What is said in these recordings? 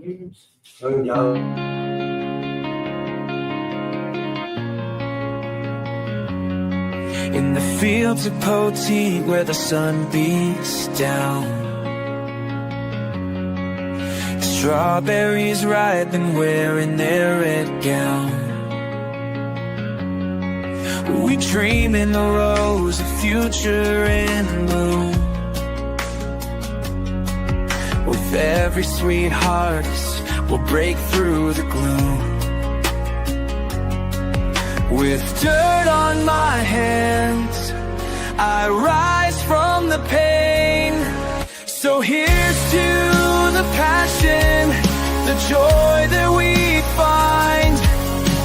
In the fields of Poteet where the sun beats down, strawberries ripen wearing their red gown. We dream in the rose of future in bloom. With every sweet harvest, we'll break through the gloom. With dirt on my hands, I rise from the pain. So here's to the passion, the joy that we find.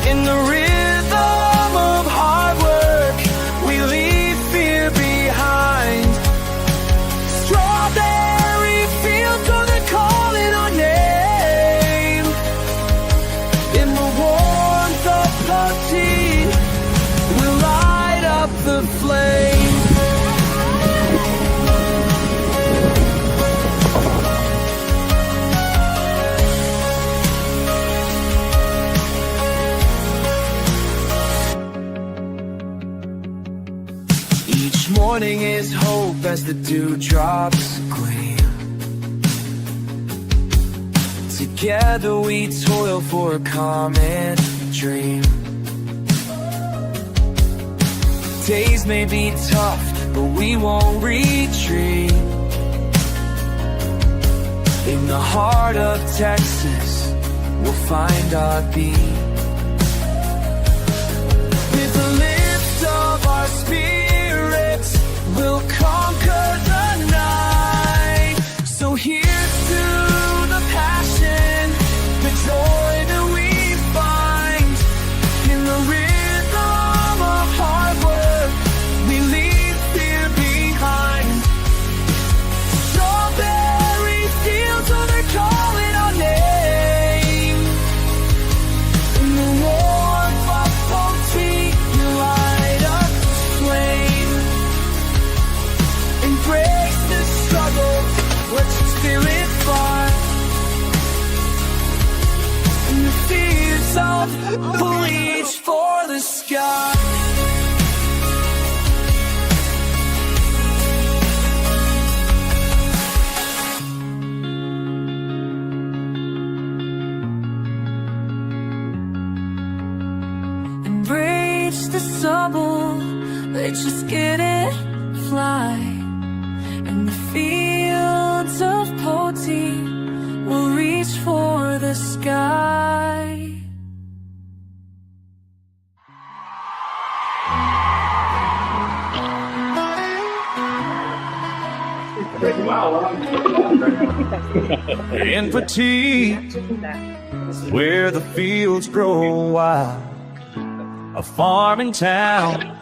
In the rhythm of hard work, we leave fear behind. Strawberry fields, oh, they're calling our name. In the warmth of Poteet, we'll light up the flame. Each morning is hope as the dewdrops gleam. Together we toil for a common dream. Days may be tough, but we won't retreat. In the heart of Texas, we'll find our beat. With the lift of our spirits, we'll conquer the night. So here's to the passion, the joy that we find. In the rhythm of hard work, we leave fear behind. Strawberry fields, oh, they're calling our name. In the warmth of Poteet, you light up the flame. Embrace the struggle, let your spirit fly. In the fields of reach for the sky. Embrace the stubble, let's just get it fly. In the fields of Poteet, we'll reach for the sky. In Poteet, where the fields grow wild, a farming town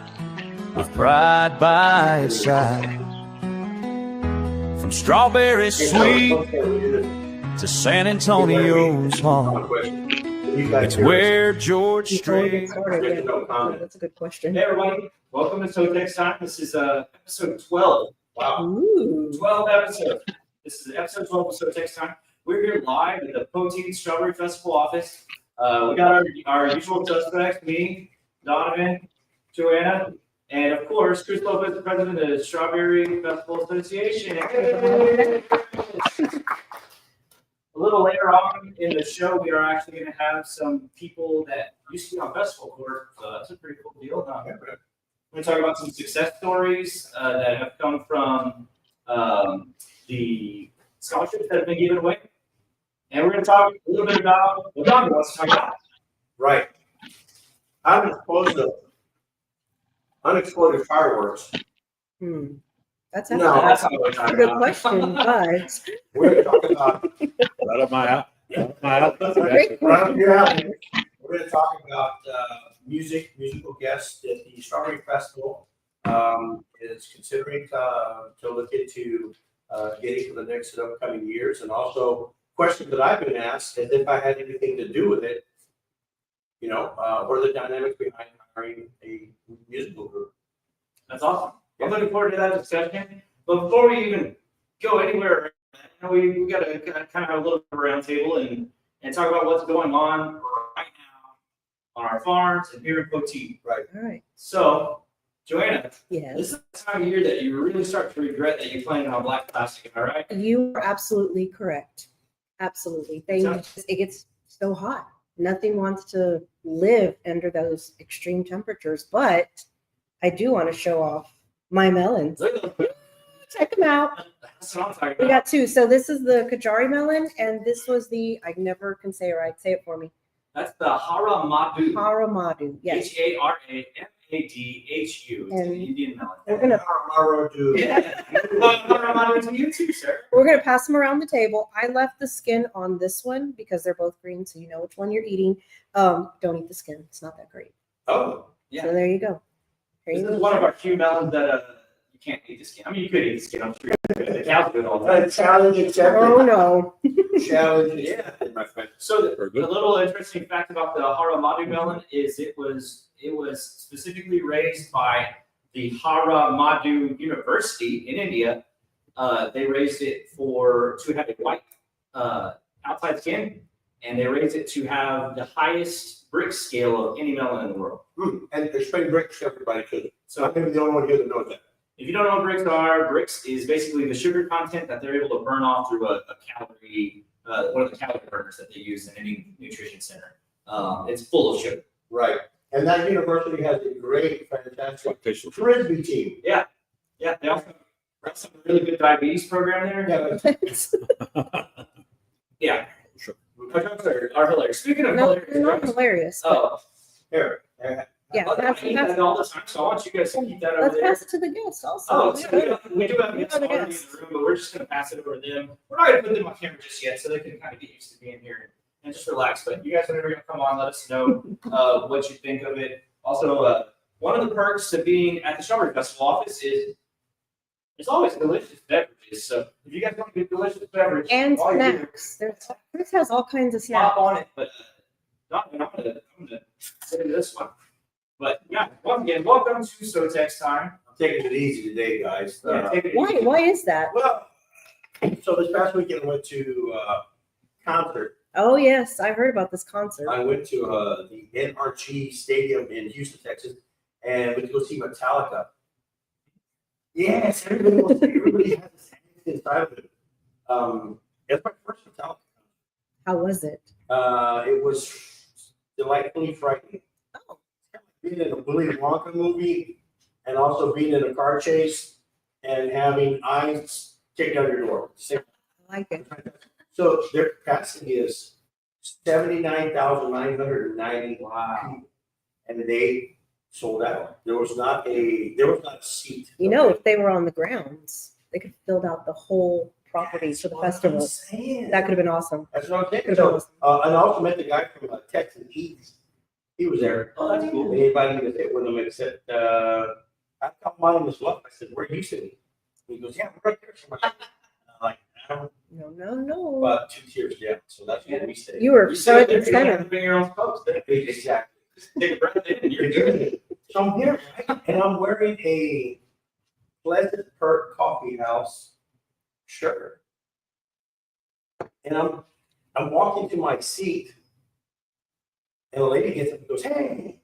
with pride by its side. From Strawberry Sweet to San Antonio's home, it's where George Strait. That's a good question. Hey everybody, welcome to SoTex time. This is episode 12. Wow. Ooh. 12 episodes. This is episode 12 of SoTex time. We're here live at the Poteet Strawberry Festival Office. We got our usual suspects, me, Donovan, Joanna, and of course, Chris Lopez, the president of the Strawberry Festival Association. A little later on in the show, we are actually going to have some people that used to be on festival court, so that's a pretty cool deal. We're going to talk about some success stories that have come from the scholarships that have been given away. And we're going to talk a little bit about what Donovan wants to talk about. Right. Unexploded fireworks. That's No, that's not what a good question, but We're going to talk about Right up my house. great right up question. your alley. We're going to talk about musical guests that the Strawberry Festival is considering to look into getting for the next upcoming years, and also questions that I've been asked as if I had anything to do with it. You know, what are the dynamics behind hiring a musical group? That's awesome. I'm looking forward to that discussion. But before we even go anywhere, you know, we got to kind of have a little bit of a roundtable and talk about what's going on right now on our farms and here in Poteet. Right. All right. So, Joanna, Yes. this is the time of year that you really start to regret that you planted on black plastic, am I right? You are absolutely correct. Absolutely. It gets so hot. Nothing wants to live under those extreme temperatures, but I do want to show off my melons. Look at those. Check them out. That's what I'm talking We about. got two. So this is the Kajari melon, and this was I never can say it right. Say it for me. That's the Haramadu. Haramadu. Yes. Haramadu. It's And an Indian melon. We're gonna Yeah. Haramadu to you too, sir. We're gonna pass them around the table. I left the skin on this one because they're both green, so you know which one you're eating. Don't eat the skin. It's not that great. Oh, Yeah. So there you go. Here This you is go. one of our few melons that you can't eat the skin. I mean, you could eat the skin. I'm sure you could. The cows do it all the time. challenge accepted. Oh no. Challenge Yeah. accepted, my friend. So Very the good. little interesting fact about the Haramadu melon is it was specifically raised by the Haramadu University in India. They raised it to have a white outside skin, and they raised it to have the highest brick scale of any melon in the world. And explain bricks to everybody, because So I'm gonna be the only one here that knows that. if you don't know what bricks are, bricks is basically the sugar content that they're able to burn off through a calorie, one of the calorie burners that they use in any nutrition center. It's full of sugar. Right. And that university has a great, fantastic Tastes frisbee team. Yeah, they also have some really good diabetes program there. Yeah. Sure. Our jokes are hilarious. Speaking of No, hilarious they're not jokes, hilarious. oh, Here. Yeah, I eat that all the time, so I want you guys to keep that over Let's there. pass it to the guests also. Oh, so we do have We guests have a already in guest. the room, but we're just gonna pass it over to them. We're not gonna put them on camera just yet, so they can kind of get used to being here and just relax. But you guys, whenever you're gonna come on, let us know what you think of it. Also, one of the perks of being at the Strawberry Festival Office is there's always delicious beverages. So if you guys want to get delicious beverage And while you're here, snacks. This has all kinds of snacks. hop on it. But I'm gonna get into this one. But yeah, once again, welcome to SoTex time. I'm taking it easy today, guys. Yeah, take it Why? easy. Why is that? Well, so this past weekend I went to concert. Oh yes, I heard about this concert. I went to the NRG Stadium in Houston, Texas, and went to go see Metallica. Yes, everybody has the same inside of it. It's my first Metallica. How was it? It was delightfully frightening. Oh. Being in a Willy Wonka movie and also being in a car chase and having eyes kicked out your door. I like it. So their capacity is 79,990 people, and they sold out. There was not a seat. You know, if they were on the grounds, they could have filled out the whole property for the festival. That could have been awesome. That's what I'm saying. Could've been So, awesome. and I also met the guy from Texas Eats. He was there. Oh, that's cool. Anybody who was with him except I called mine on this luck. I said, "Where are you sitting?" He goes, "Yeah, I'm right there." So I'm like, "No." No. About 2 tiers down. So that's where we stayed. You were You so said at the that you're gonna have center. to bring your own spokes. Then Exactly. just take a breath in, and you're good. So I'm here, right? And I'm wearing a Pleasant Perk Coffee House shirt. And I'm walking to my seat, and a lady gets up and goes, "Hey,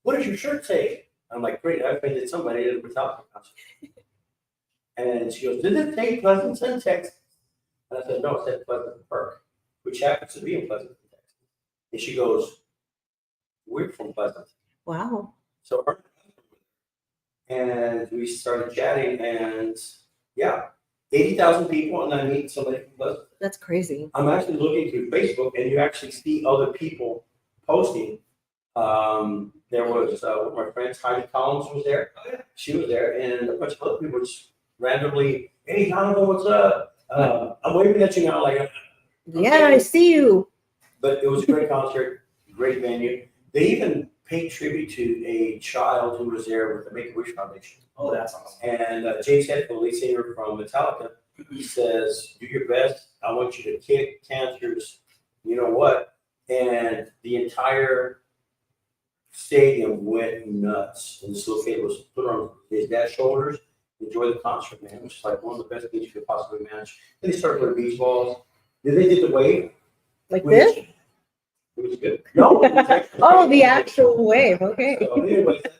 what does your shirt say?" I'm like, "Great, I offended somebody at a Metallica concert." And she goes, "Did it say Pleasanton, Texas?" And I said, "No, it said Pleasant Perk, which happens to be in Pleasanton, Texas." And she goes, "We're from Pleasant." Wow. So her and we started chatting, and yeah, 80,000 people, and I meet somebody from Pleasant. That's crazy. I'm actually looking through Facebook, and you actually see other people posting. There was one of my friends, Heidi Collins, was there. She was there, and a bunch of other people just randomly, "Hey, Donovan, what's up?" I'm waving at you now, like. Yeah, I see you. But it was a great concert, great venue. They even paid tribute to a child who was there with the Make-A-Wish Foundation. Oh, that's awesome. And James Hetfield, lead singer from Metallica, he says, "Do your best. I want you to kick cancer's, you know what?" And the entire stadium went nuts. And this little kid was put on his dad's shoulders, enjoy the concert, man, which is like one of the best things you could possibly manage. Then they started putting beach balls. Then they did the wave. Like which- this? It was good. No. it was actually- Oh, the actual wave. Okay. So anyways, that's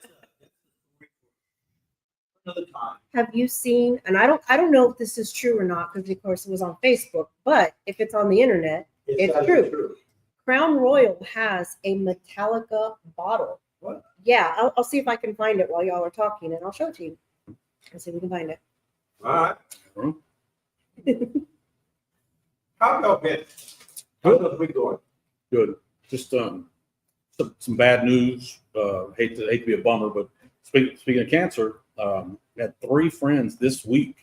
another time. Have you seen, and I don't know if this is true or not, because of course it was on Facebook, but if it's on the internet, It's gotta be true. Crown Royal has a Metallica bottle. What? Yeah, I'll see if I can find it while y'all are talking, and I'll show it to you. Let's see if we can find it. All right. Mhm. How y'all been? How's the week going? Good. Just some bad news. Hate to be a bummer, but speaking of cancer, had 3 friends this week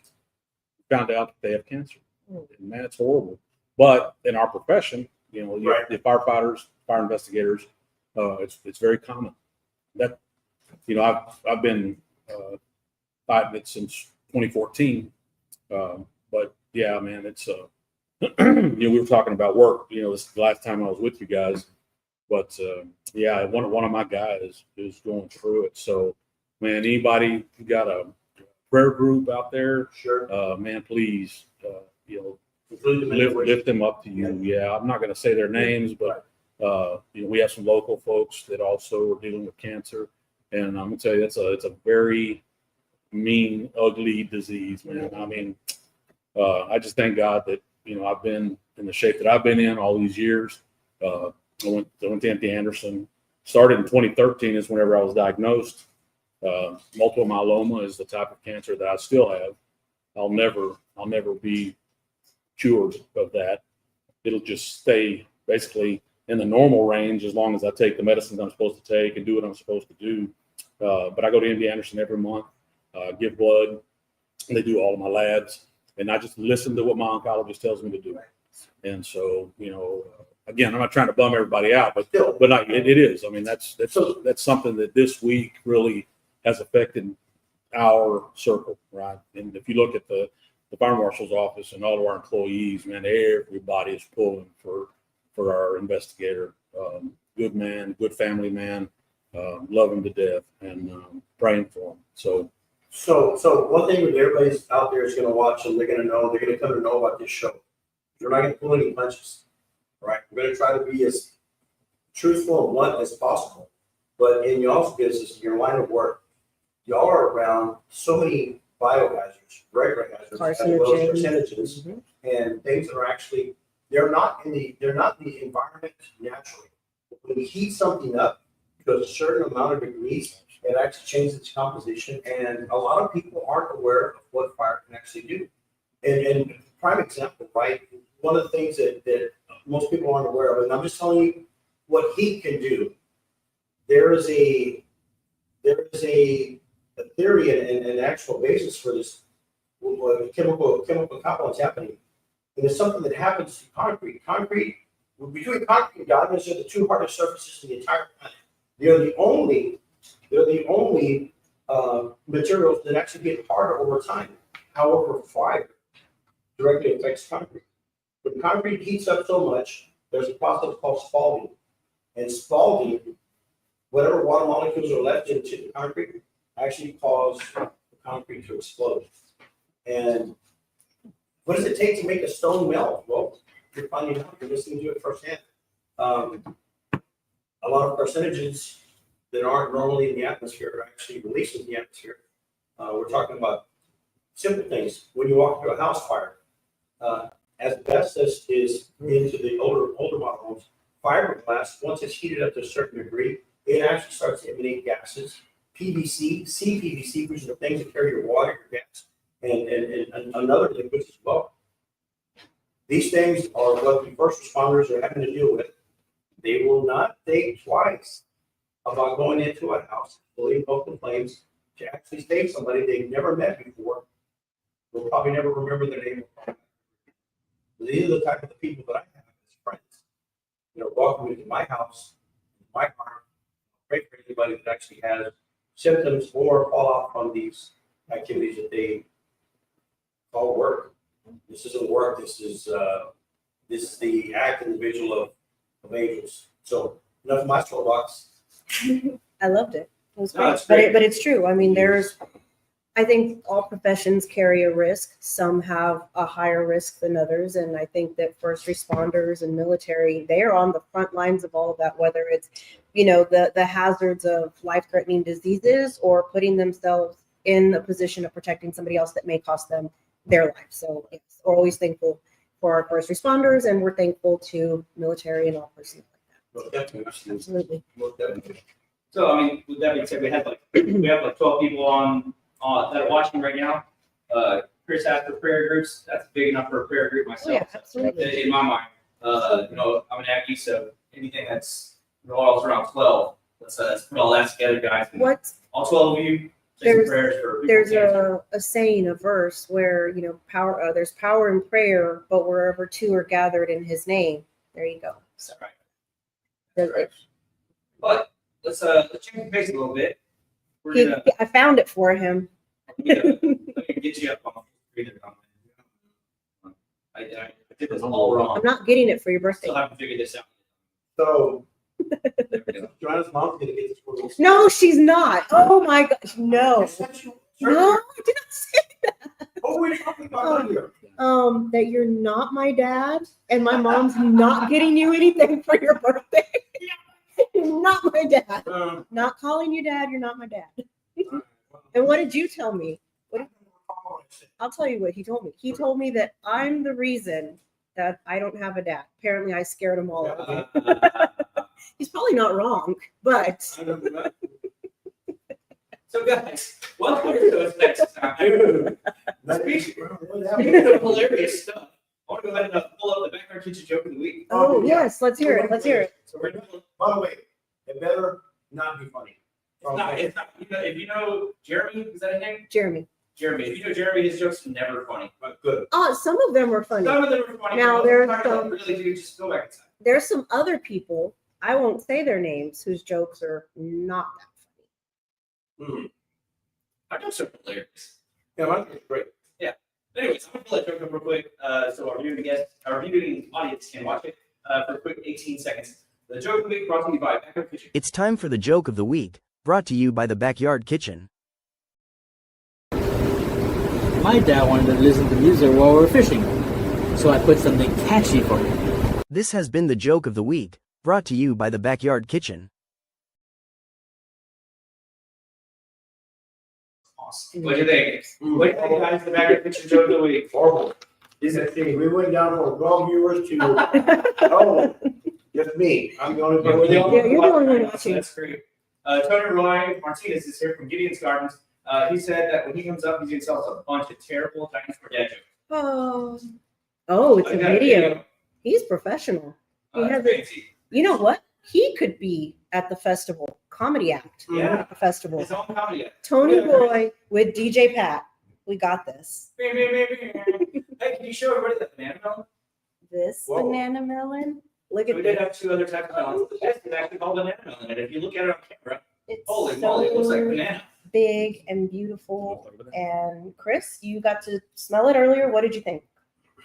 found out that they have cancer. And man, it's horrible. But in our profession, you know, Right. the firefighters, fire investigators, it's very common. That, you know, I've been fighting it since 2014. But yeah, man, it's you know, we were talking about work. You know, this is the last time I was with you guys. But yeah, one of my guys is going through it. So, man, anybody who got a prayer group out there, Sure. man, please, you know, Include the lift them up to you. Yeah, I'm not going to say their names, but you know, we have some local folks that also are dealing with cancer, and I'm going to tell you, it's a very mean, ugly disease, man. I mean, I just thank God that, you know, I've been in the shape that I've been in all these years. I went to MD Anderson. Started in 2013 is whenever I was diagnosed. Multiple myeloma is the type of cancer that I still have. I'll never be cured of that. It'll just stay basically in the normal range as long as I take the medicines I'm supposed to take and do what I'm supposed to do. But I go to MD Anderson every month, give blood, and they do all of my labs, and I just listen to what my oncologist tells me to do. And so, you know, again, I'm not trying to bum everybody out, but Still. it is. I mean, that's something that this week really has affected our circle, right? And if you look at the fire marshal's office and all of our employees, man, everybody is pulling for our investigator. Good man, good family man, love him to death, and praying for him. So one thing that everybody's out there is going to watch, and they're going to know, they're going to come to know about this show. You're not going to pull any punches, right? We're going to try to be as truthful and blunt as possible. But in y'all's business, your line of work, y'all are around so many biohazards, regular hazards, as well as carcinogens, Mhm. and things that are actually they're not in the environment naturally. When you heat something up to a certain amount of degrees, it actually changes its composition, and a lot of people aren't aware of what fire can actually do. And prime example, right? One of the things that most people aren't aware of, and I'm just telling you what heat can do. There is a theory and an actual basis for this chemical compounds happening. And it's something that happens to concrete. Between concrete and diamonds are the 2 hardest surfaces in the entire planet. They're the only materials that actually get harder over time. However, fire directly affects concrete. When concrete heats up so much, there's a process called spalling. And spalling, whatever water molecules are left into the concrete, actually cause the concrete to explode. And what does it take to make a stone melt? Well, you're finding out, you're listening to it firsthand. A lot of carcinogens that aren't normally in the atmosphere are actually released in the atmosphere. We're talking about simple things. When you walk through a house fire, asbestos is into the older model homes. Fiberglass, once it's heated up to a certain degree, it actually starts to emanate gases. PVC, CPVC, which are the things that carry your water, your gas, and another liquids as well. These things are what the first responders are having to deal with. They will not think twice about going into a house, fully open flames, to actually save somebody they've never met before. They'll probably never remember their name. These are the type of people that I have as friends. You know, welcome into my house, my car. Pray for anybody that actually has symptoms or fall out from these activities that they call work. This isn't work. This is the act and the vigil of angels. So enough of my soapbox. I loved it. It was No, great. it's great. But it's true. I mean, I think all professions carry a risk. Some have a higher risk than others. And I think that first responders and military, they are on the front lines of all of that, whether it's, the hazards of life-threatening diseases or putting themselves in a position of protecting somebody else that may cost them their life. So yes, we're always thankful for our first responders, and we're thankful to military and all personnel like that. Absolutely. So, I mean, with that being said, we have like 12 people on that are watching right now. Chris asked for prayer groups. That's big enough for a prayer group myself. Oh, yeah, absolutely. In my mind, I'm an Aggie, so anything that's revolves around 12, let's put all that together, guys. And What all 12 of you, say some prayers for people there's with cancer. a saying, a verse where power. There's power in prayer, but wherever two are gathered in His name, there you go. So, Right. there's- Right. But let's change the pace a little bit. We're he- gonna I found it for him. let me get you up on I did this all wrong. I'm not getting it for your birthday. Still haven't figured this out. So, There we go. Joanna's mom's gonna get this for us. No, she's not. Oh my gosh, no. No, I did not say What were we talking about earlier? that you're not my dad, and my mom's not getting you anything for your birthday. You're not my dad. Not calling you dad. You're not my dad. And what did you tell me? I'll tell you what he told me. He told me that I'm the reason that I don't have a dad. Apparently, I scared him all away. He's probably not wrong, but So guys, welcome to us next time. Dude. Speaking of hilarious stuff, I want to go ahead and pull up the backyard kitchen joke of the week. oh yes, let's hear it. Let's hear it. So we're doing. By the way, it better not be funny. It's not. If you know Jeremy, is that his name? Jeremy. Jeremy. If you know Jeremy, his jokes are never funny. But good. Oh, some of them were funny. Some of them are funny. Now, but there's most of them some- really do. Just go back inside. There's some other people, I won't say their names, whose jokes are not that funny. Our jokes are hilarious. Yeah, mine's great. Anyways, I'm gonna pull that joke up real quick, so our viewing audience can watch it for a quick 18 seconds. The joke of the week brought to you by Backyard Kitchen. It's time for the joke of the week, brought to you by the Backyard Kitchen. My dad wanted to listen to music while we were fishing, so I put something catchy for him. This has been the joke of the week, brought to you by the Backyard Kitchen. Awesome. What do you think? What do you think, guys? The Backyard Kitchen joke of the week. Horrible. We went down from 12 viewers to, just me. I'm the only Yeah, we're the one. only Yeah, you're the only one So watching. that's great. Tony Roy Martinez is here from Gideon's Gardens. He said that when he comes up, he's going to tell us a bunch of terrible dinosaur dad jokes. Oh, it's I a got video. He's professional. He That's has a- fancy. You know what? He could be at the festival, comedy act Yeah. at the festival. His own comedy. Tony Yeah. Roy with DJ Pat. We got this. Hey, can you show everybody that banana melon? This Whoa. banana melon. Look We at did this. have two other types of melons. This is actually called banana melon. And if you look at it on camera, It's holy moly, it looks like so banana. big and beautiful. And Chris, you got to smell it earlier. What did you think?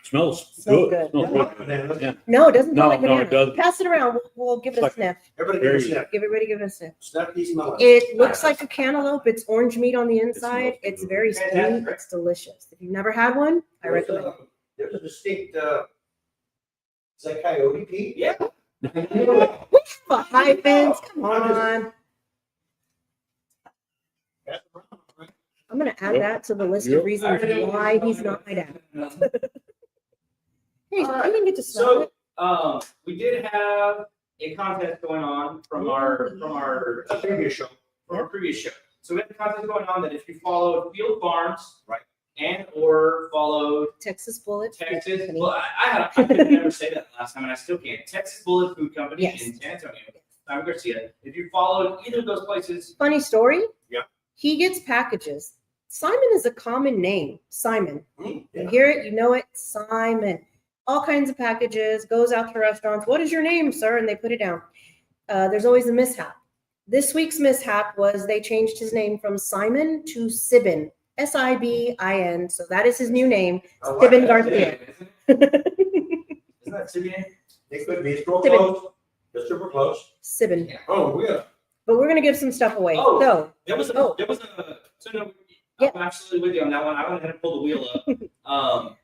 Smells Smells good. good. Smells really good. Yeah. No, it doesn't No, smell like no, banana. it doesn't. Pass it around. We'll give it a It's sniff. Everybody give a sniff. Everybody give it a sniff. Sniff these melons. It looks like a cantaloupe. It's orange meat on the inside. smells It's good. very sweet. Fantastic. It's delicious. If you've never had one, I recommend it. There's a distinct, is that coyote Pete? Yeah. But hyphens, come on. I'm gonna add that to the list of reasons why he's not my dad. Hey, I didn't get to smell it. So, we did have a contest going on from our Previous show. previous show. So we had a contest going on that if you followed Field Farms, right, and or followed Texas Bullet. Texas, Company. well, I could never say that last time, and I still can't. Texas Bullet Food Company Yes. in San Antonio. I'm Garcia. If you followed either of those places, Funny story. Yeah. He gets packages. Simon is a common name. Simon. You Yeah. hear it, you know it. Simon. All kinds of packages, goes out to restaurants. What is your name, sir? And they put it down. There's always a mishap. This week's mishap was they changed his name from Simon to Sibin. Sibin. So that is his new name. Oh, Sibin wow. Garcia. Isn't that Sibian? It could be, it's real Sibin. close. It's super close. Sibin. Oh, yeah. But we're gonna give some stuff away. Oh. So There was Oh. a, so no, Yep. I'm absolutely with you on that one. I went ahead and pulled the wheel up.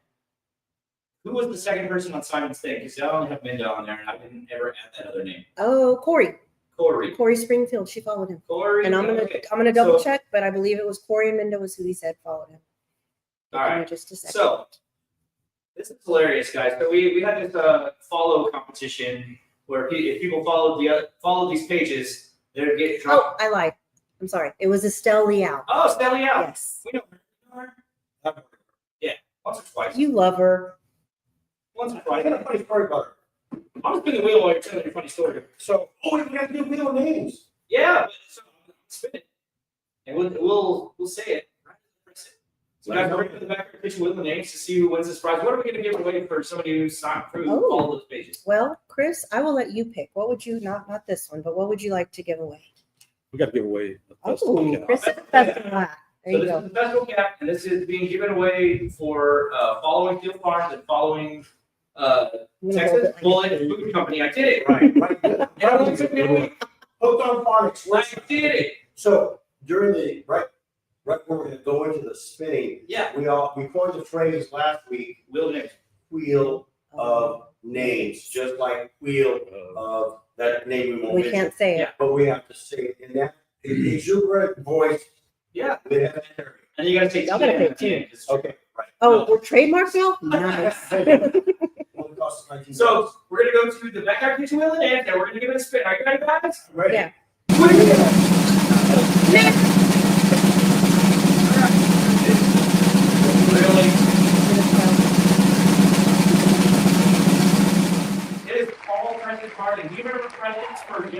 Who was the second person on Simon's thing? Because I only have Minda on there, and I didn't ever add that other name. Oh, Corey Corey. Springfield. She followed him. Corey. And I'm okay. gonna double So- check, but I believe it was Corey and Minda was who he said followed him. All Give me right. just a second. So this is hilarious, guys. So we had this follow competition where if people follow these pages, they'd get Oh, dropped. I lied. I'm sorry. It was Estelle Liao. Oh, Stanley out. Yes. We know her. Once or twice. You love her. Once or I twice. got a funny story about her. I'm just spinning the wheel while you're telling your funny story. So, we got to do wheel names. Yeah, but so spin it, and we'll say it. Right? Press it. So guys, we're going to the back of the kitchen with the names to see who wins this prize. What are we going to give away for somebody who's signed through Oh. all those pages? Well, Chris, I will let you pick. What would you not this one, but what would you like to give away? We got to give away a festival Oh, cap. Chris is the festival hat. There So you this go. is the festival cap, and this is being given away for following Field Farms and following I'm gonna hold Texas it like Bullet this. Food Company. I did it. Right, right. How long took me to wait? Hooked on phonics. I did it. So during the, right when we're gonna go into the spinning, Yeah. we coined the phrase last week, Will names. wheel of names, just like wheel of that name we won't We mention. can't say it. Yeah. But we have to say it in that exuberant voice. Yeah. We have- And you got to take Y'all gotta two take two. names. Okay, right. Oh, we're trademarked now? Nice. Only costs us 19 So cents. we're gonna go to the backyard kitchen wheel and dance, and we're gonna give it a spin. Are you ready, guys? Ready? Yeah. Really? It is all present party. Do you remember presents for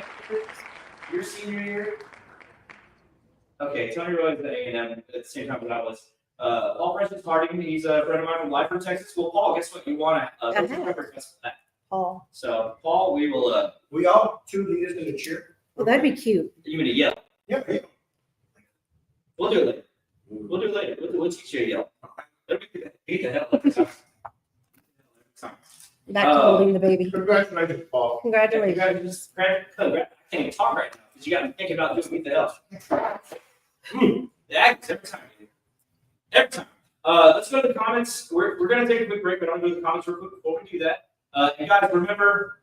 your senior year? Okay, Tony Rose at A&M at the same time as I was. Paul Preston's Harding, he's a friend of mine from Lyford, Texas. Well, Paul, guess what? You want to go to the record festival. Paul. So, Paul, we will. We all two leaders in the cheer. Well, that'd be cute. You gonna yell? Yeah, yeah. We'll do it later. We'll do it later. We'll teach you to yell. That'd be beat the hell every time. Back to holding the baby. Congratulations, Paul. Congratulations. I can't even talk right now because you got me thinking about doing beat the hell. Yeah, every time. Every time. Let's go to the comments. We're going to take a quick break, but I'm going to go to the comments real quick before we do that. And guys, remember,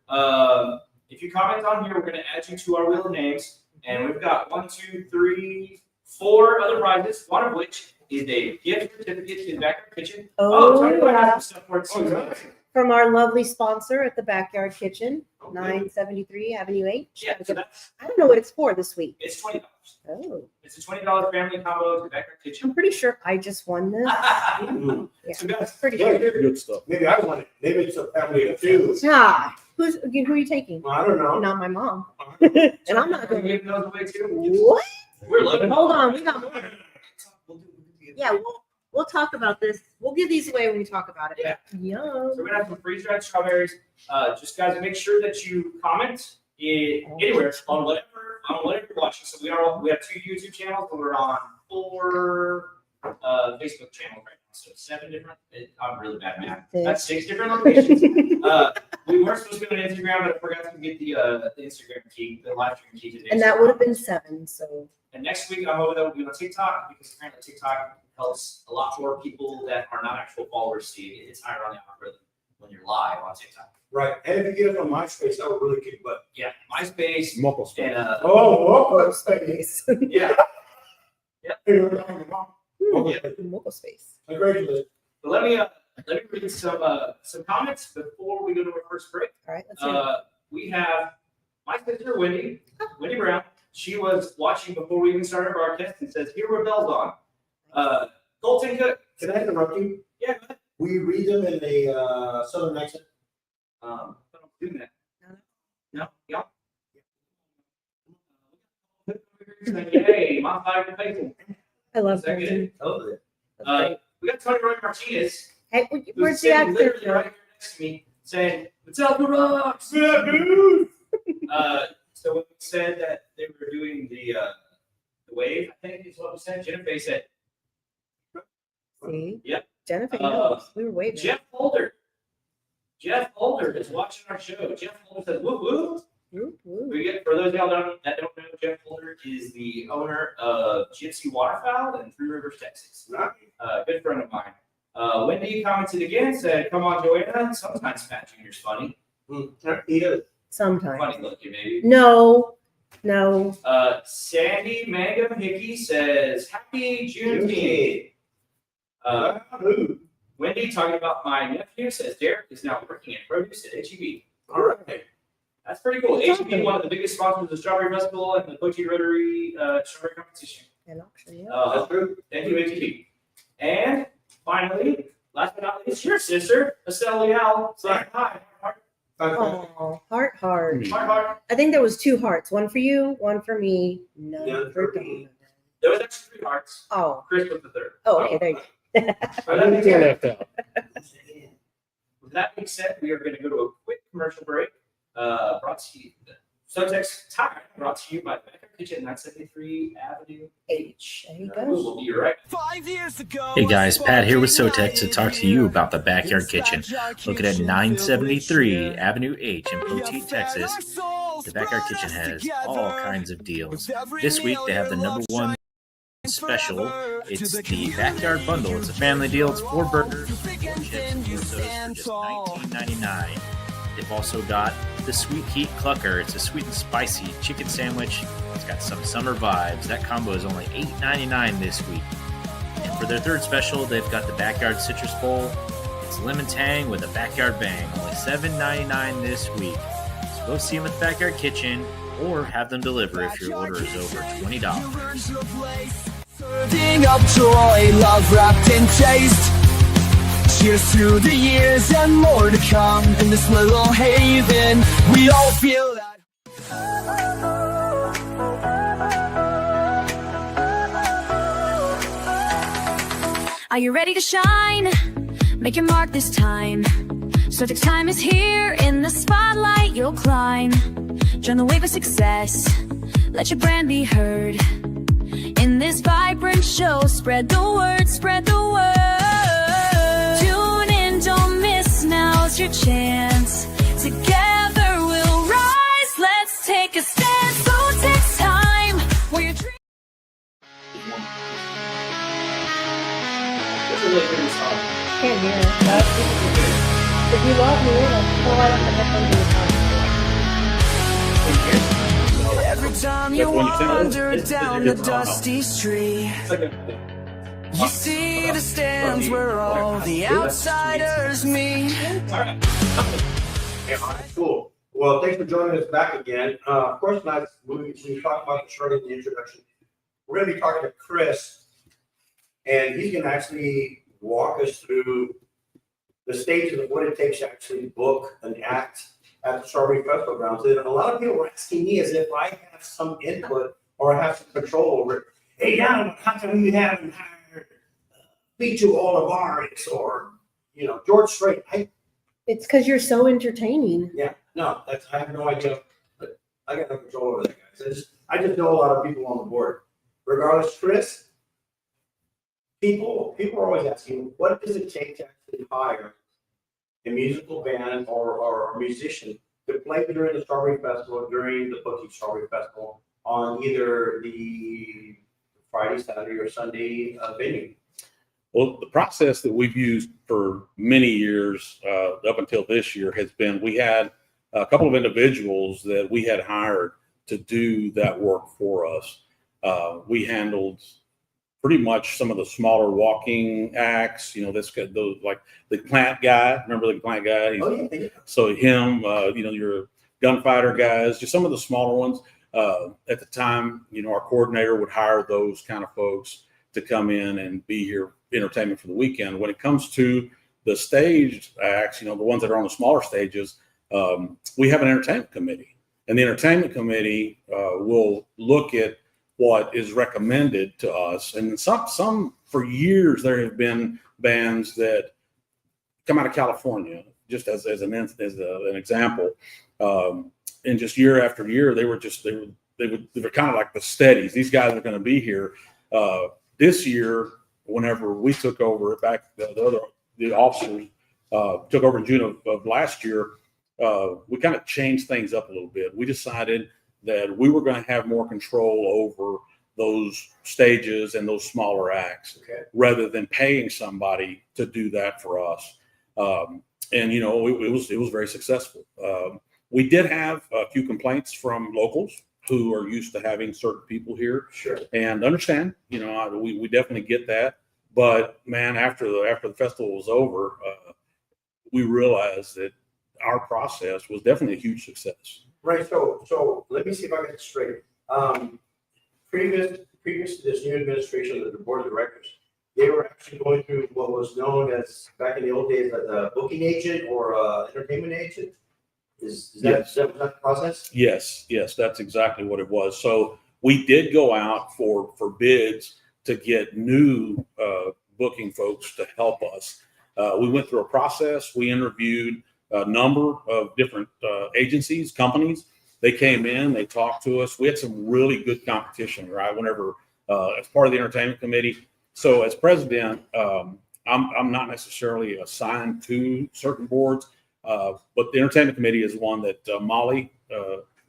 if you comment on here, we're going to add you to our wheel of names. And we've got 1, 2, 3, 4 other prizes, one of which is a gift certificate to the Backyard Kitchen. Oh, Tony Rose has yeah. some stuff for it too. From our lovely sponsor at the Backyard Kitchen, Okay. 973 Avenue H. Yeah, so that's, I don't know what it's for this week. it's $20. Oh, It's a $20 family combo to the Backyard Kitchen. I'm pretty sure I just won this. Mm. Yeah, So guys, pretty Yeah, sure. Good stuff. maybe I want it. Maybe it's a family of two. Ah, who are you taking? Well, I don't know. Not my mom. And I'm not Are going you to. giving those away too? What? We're loving it. Hold on, we got more. Yeah, we'll talk about this. We'll give these away when we talk about it. Yeah. Yum. So we're gonna have some freeze-dried strawberries. Just guys, make sure that you comment anywhere on whatever you're watching. So we have 2 YouTube channels, and we're on 4 Facebook channels right now. So 7 different. I'm really bad at math. That's 6 different locations. We weren't supposed to be on Instagram, but I forgot to get the Instagram key, the live stream key today. And that would have been 7, so. And next week, I'm hoping that we'll be on TikTok because apparently TikTok helps a lot more people that are not actual followers see it. It's higher on the algorithm when you're live on TikTok. Right. And if you get it on MySpace, that would really kick butt. Yeah, MySpace Muckle stuff. and Oh, Space. yeah. Local space. Congratulations. But let me read some comments before we go to our first break. All right, let's do it. We have my sister Wendy Brown. She was watching before we even started our broadcast and says, "Here were bells on." Colton Cook. Can I interrupt you? Yeah, go ahead. Will you read them in a Southern accent? I don't do that. No, yeah. Hey, my favorite people. I love Is that that. good? Oh, That's great. we got Tony Roy Martinez, Hey, who's where's the sitting literally accent? right here next to me, saying, "Metallica rocks, yeah, dude." So when we said that they were doing the wave, I think is what we said. Jennifer said, See? Yep. Jennifer knows. We were waiting. Jeff Holder. Jeff Holder is watching our show. Jeff Holder says, "Woo woo." Whoop, whoop. We get for those of y'all that don't know Jeff Holder is the owner of Gypsy Waterfowl in Three Rivers, Texas. Good friend of mine. Wendy commented again, said, "Come on, Joanna. Sometimes Pat Jr.'s funny." He is. Sometimes. Funny looking, maybe. No. Sandy Mangum Hickey says, "Happy Juneteenth." Wendy talking about my nephew says Derek is now working in produce at HEB. All right. That's pretty cool. HEB, one of the biggest sponsors of the Strawberry Festival and the Poteet Rotary Strawberry Competition. And auction, yeah. That's true. Thank you, HEB. And finally, last but not least, your sister, Estelle Leal, saying hi. Oh, heart. Heart. I think there was 2 hearts. One for you, one for me, none for Donna. There was actually 3 hearts. Oh. Chris was the third. Oh, okay, there you go. I didn't get left out. With that being said, we are going to go to a quick commercial break. Brought to you, SoTex Time, brought to you by Backyard Kitchen, 973 Avenue H. There you We go. will be right. 5 years ago. Hey guys, Pat here with SoTex to talk to you about the Backyard Kitchen. Located at 973 Avenue H in Poteet, Texas. The Backyard Kitchen has all kinds of deals. This week they have the #1 special. It's the Backyard Bundle. It's a family deal. It's 4 burgers, 4 chips, 4 sodas for just $19.99. They've also got the Sweet Heat Clucker. It's a sweet and spicy chicken sandwich. It's got some summer vibes. That combo is only $8.99 this week. And for their 3rd special, they've got the Backyard Citrus Bowl. It's lemon tang with a backyard bang. Only $7.99 this week. So go see them at the Backyard Kitchen or have them deliver if your order is over $20. Serving up joy, love wrapped in taste. Cheers to the years and more to come. In this little haven, we all feel that. Are you ready to shine? Make your mark this time. SoTex time is here. In the spotlight, you'll climb. Join the wave of success. Let your brand be heard. In this vibrant show, spread the word, spread the word. Tune in, don't miss, now's your chance. Together we'll rise, let's take a stand. SoTex time, where your dreams. It's a really pretty song. Can't hear it. If you love me, then pull out the headphones Every time you wander down the dusty street, It's like a you see the stands where all the outsiders meet. Yeah, cool. Well, thanks for joining us back again. Of course, last we talked about the shirt in the introduction. We're going to be talking to Chris, and he's going to actually walk us through the stages of what it takes to actually book an act at the Strawberry Festival grounds. And a lot of people were asking me as if I have some input or I have some control over it. Hey, Don, how come you haven't hired feature all of ours or, George Strait? It's because you're so entertaining. Yeah, no, I have no idea. But I got no control over that, guys. I just know a lot of people on the board. Regardless, Chris, people are always asking, what does it take to actually hire a musical band or a musician to play during the Strawberry Festival, during the Poteet Strawberry Festival on either the Friday, Saturday, or Sunday venue? Well, the process that we've used for many years, up until this year, has been we had a couple of individuals that we had hired to do that work for us. We handled pretty much some of the smaller walking acts, those like the plant guy. Remember the plant guy? Yeah. So him, your gunfighter guys, just some of the smaller ones. At the time, our coordinator would hire those kind of folks to come in and be here entertainment for the weekend. When it comes to the staged acts, the ones that are on the smaller stages, we have an entertainment committee, and the entertainment committee will look at what is recommended to us. And some for years, there have been bands that come out of California, just as an example. And just year after year, they were kind of like the steadies. These guys are going to be here. This year, whenever we took over back, the officers took over in June of last year, we kind of changed things up a little bit. We decided that we were going to have more control over those stages and those smaller acts, Okay. rather than paying somebody to do that for us. And you know, it was very successful. We did have a few complaints from locals who are used to having certain people here, Sure. and understand. You know, we definitely get that. But man, after the festival was over, we realized that our process was definitely a huge success. Right. So let me see if I get it straight. Previous to this new administration of the board of directors, they were actually going through what was known as back in the old days as a booking agent or entertainment agent. Is that the process? Yes, that's exactly what it was. So we did go out for bids to get new booking folks to help us. We went through a process. We interviewed a number of different agencies, companies. They came in, they talked to us. We had some really good competition, right? Whenever, as part of the entertainment committee. So as president, I'm not necessarily assigned to certain boards, but the entertainment committee is one that Molly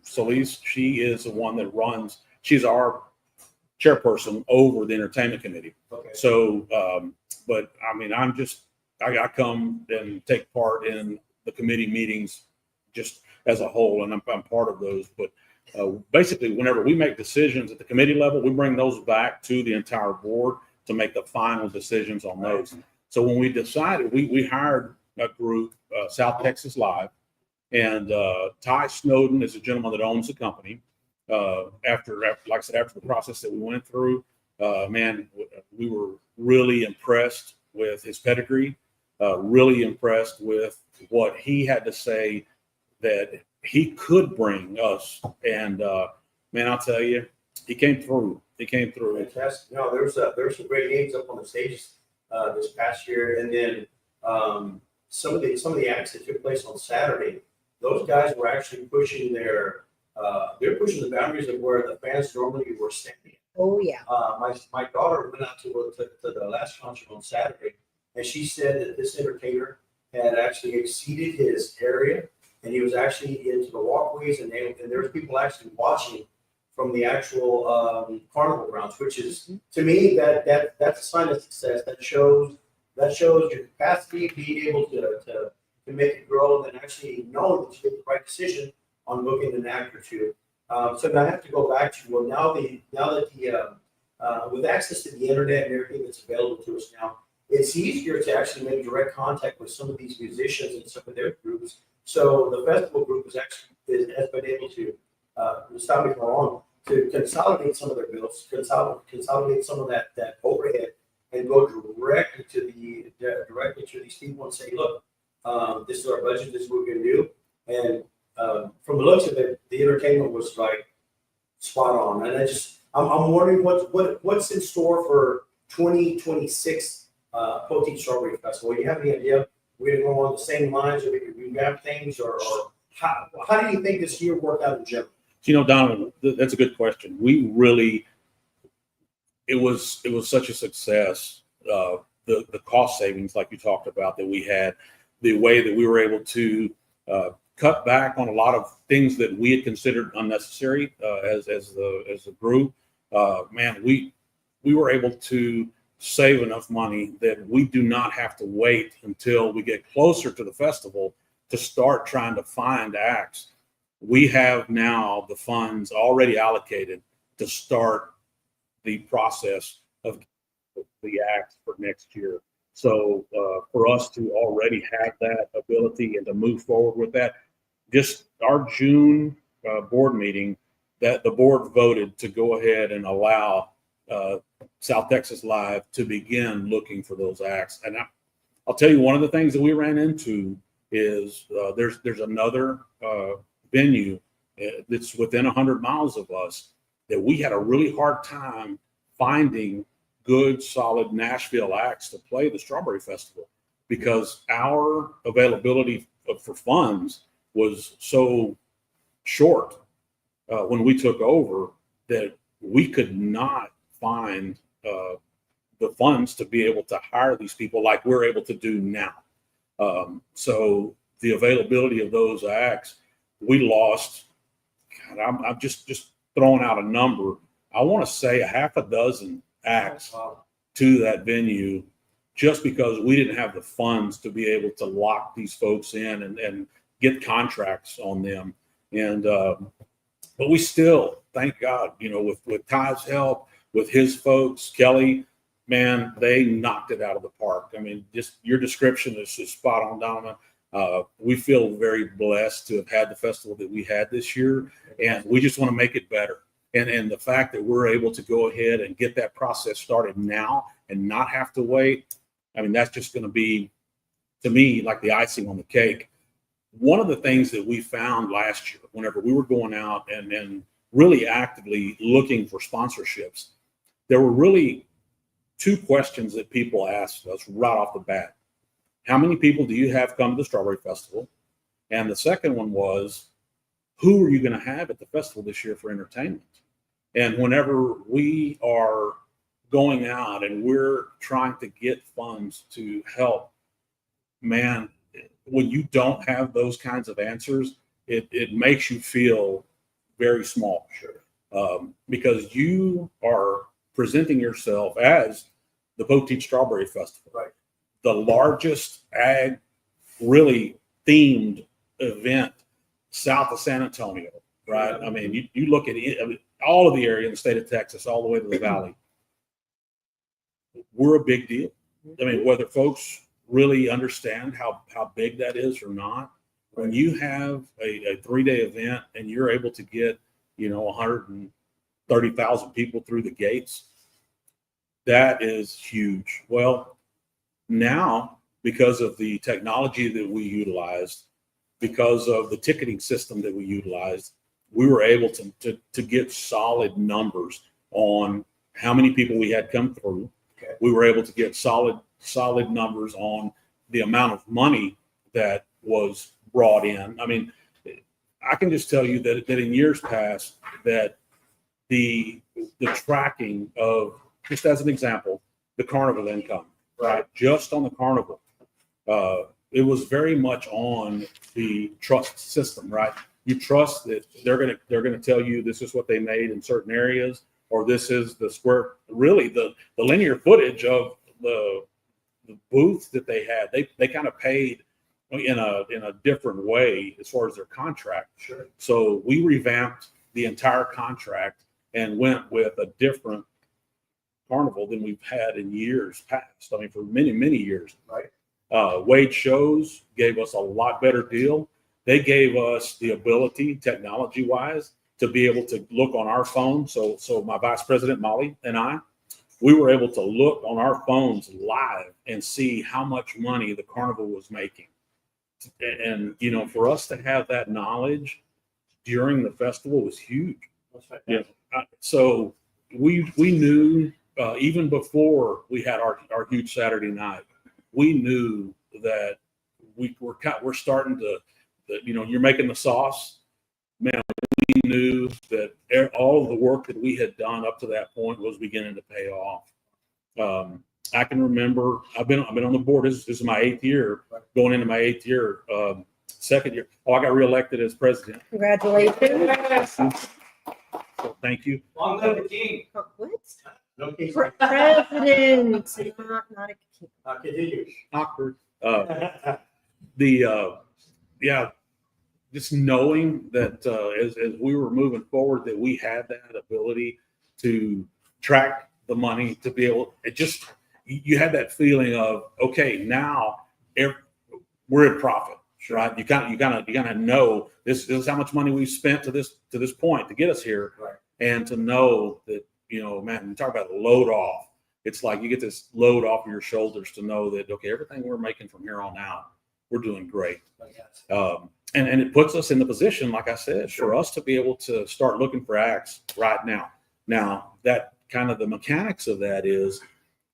Solis, she is the one that runs. She's our chairperson over the entertainment committee. Okay. So, but I mean, I come and take part in the committee meetings just as a whole, and I'm part of those. But basically, whenever we make decisions at the committee level, we bring those back to the entire board to make the final decisions on those. So when we decided, we hired a group, South Texas Live, and Ty Snowden is a gentleman that owns the company. After, like I said, after the process that we went through, man, we were really impressed with his pedigree, really impressed with what he had to say that he could bring us. And man, I'll tell you, he came through. Fantastic. No, there's some great names up on the stages this past year, and then some of the acts that took place on Saturday. Those guys were actually pushing they're pushing the boundaries of where the fans normally were standing. Oh yeah. My daughter went out to the last concert on Saturday, and she said that this entertainer had actually exceeded his area, and he was actually into the walkways, and there was people actually watching from the actual carnival grounds, which is, to me, that's a sign of success. That shows your capacity, being able to make it grow, and actually know that you get the right decision on booking an act or two. So now I have to go back to, well, now that with access to the internet and everything that's available to us now, it's easier to actually make direct contact with some of these musicians and some of their groups. So the festival group has been able to, stop me if I'm wrong, to consolidate some of their bills, consolidate some of that overhead, and go directly to these people and say, look, this is our budget, this is what we're going to do. And from the looks of it, the entertainment was like spot on. And I'm wondering what's in store for 2026 Poteet Strawberry Festival. Do you have any idea? We're going to go on the same lines, or we can revamp things, or how do you think this year worked out in general? You know, Donovan, that's a good question. We really, it was such a success. The cost savings, like you talked about, that we had, the way that we were able to cut back on a lot of things that we had considered unnecessary as a group. Man, we were able to save enough money that we do not have to wait until we get closer to the festival to start trying to find acts. We have now the funds already allocated to start the process of the acts for next year. So for us to already have that ability and to move forward with that, just our June board meeting, that the board voted to go ahead and allow South Texas Live to begin looking for those acts. And I'll tell you, one of the things that we ran into is there's another venue that's within 100 miles of us that we had a really hard time finding good, solid Nashville acts to play the Strawberry Festival, because our availability for funds was so short when we took over that we could not find the funds to be able to hire these people like we're able to do now. So the availability of those acts, we lost, man, I'm just throwing out a number. I want to say a half a dozen acts to that venue, just because we didn't have the funds to be able to lock these folks in and get contracts on them. And but we still, thank God, you know, with Ty's help, with his folks, Kelly, man, they knocked it out of the park. I mean, just your description is just spot on, Donovan. We feel very blessed to have had the festival that we had this year, and we just want to make it better. And the fact that we're able to go ahead and get that process started now and not have to wait, I mean, that's just going to be, to me, like the icing on the cake. One of the things that we found last year, whenever we were going out and really actively looking for sponsorships, there were really two questions that people asked us right off the bat. How many people do you have come to the Strawberry Festival? And the second one was, who are you going to have at the festival this year for entertainment? And whenever we are going out and we're trying to get funds to help, man, when you don't have those kinds of answers, it makes you feel very small. Sure. Because you are presenting yourself as the Poteet Strawberry Festival, right? The largest ag, really themed event south of San Antonio, right? I mean, you look at it, I mean, all of the area in the state of Texas, all the way to the valley. We're a big deal. I mean, whether folks really understand how big that is or not, when you have a 3-day event and you're able to get, you know, 130,000 people through the gates, that is huge. Well, now, because of the technology that we utilized, because of the ticketing system that we utilized, we were able to get solid numbers on how many people we had come through. Okay. We were able to get solid numbers on the amount of money that was brought in. I mean, I can just tell you that in years past, that the tracking of, just as an example, the carnival income, right? Just on the carnival, it was very much on the trust system, right? You trust that they're gonna tell you this is what they made in certain areas, or this is the square, really the linear footage of the booth that they had. They kind of paid in a different way as far as their contract. Sure. So we revamped the entire contract and went with a different carnival than we've had in years past. I mean, for many years. Right. Wade Shows gave us a lot better deal. They gave us the ability, technology-wise, to be able to look on our phone. So my vice president, Molly, and I, we were able to look on our phones live and see how much money the carnival was making. And, you know, for us to have that knowledge during the festival was huge. Yeah. So we knew, even before we had our huge Saturday night, we knew that we're starting to, you know, you're making the sauce, man. We knew that all of the work that we had done up to that point was beginning to pay off. I can remember I've been on the board. This is my 8th year, going into my 8th year, 2nd year. Oh, I got reelected as president. Congratulations. So thank you. Long live the king. What? No case. President, not a king. Continue. Awkward. Yeah, just knowing that as we were moving forward, that we had that ability to track the money, to be able, you had that feeling of, okay, now we're in profit, right? You gotta know this is how much money we've spent to this point to get us here, right? And to know that, you know, man, you talk about load off. It's like you get this load off of your shoulders to know that, okay, everything we're making from here on out, we're doing great. And it puts us in the position, like I said, for us to be able to start looking for acts right now. Now, that kind of the mechanics of that is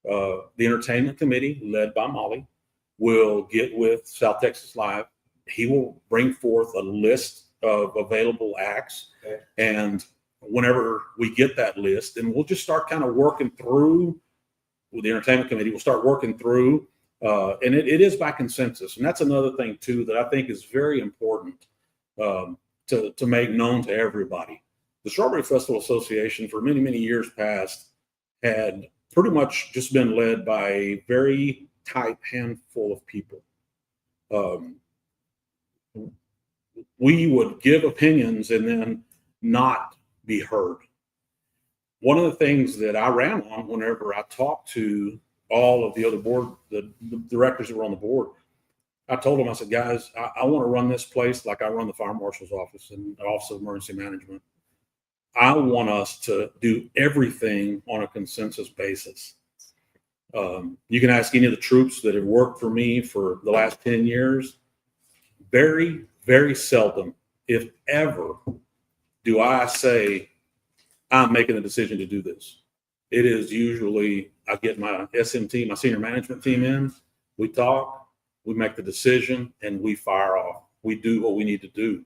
the entertainment committee, led by Molly, will get with South Texas Live. He will bring forth a list of available acts. Okay. And whenever we get that list, and we'll just start kind of working through with the entertainment committee, we'll start working through. And it is by consensus. And that's another thing, too, that I think is very important to to make known to everybody. The Strawberry Festival Association for many, many years past had pretty much just been led by a very tight handful of people. We would give opinions and then not be heard. One of the things that I ran on whenever I talked to all of the other board, the directors that were on the board, I told them, I said, guys, I want to run this place like I run the fire marshal's office and the Office of Emergency Management. I want us to do everything on a consensus basis. You can ask any of the troops that have worked for me for the last 10 years. Very, very seldom, if ever, do I say, I'm making a decision to do this. It is usually, I get my SMT, my senior management team in, we talk, we make the decision, and we fire off. We do what we need to do.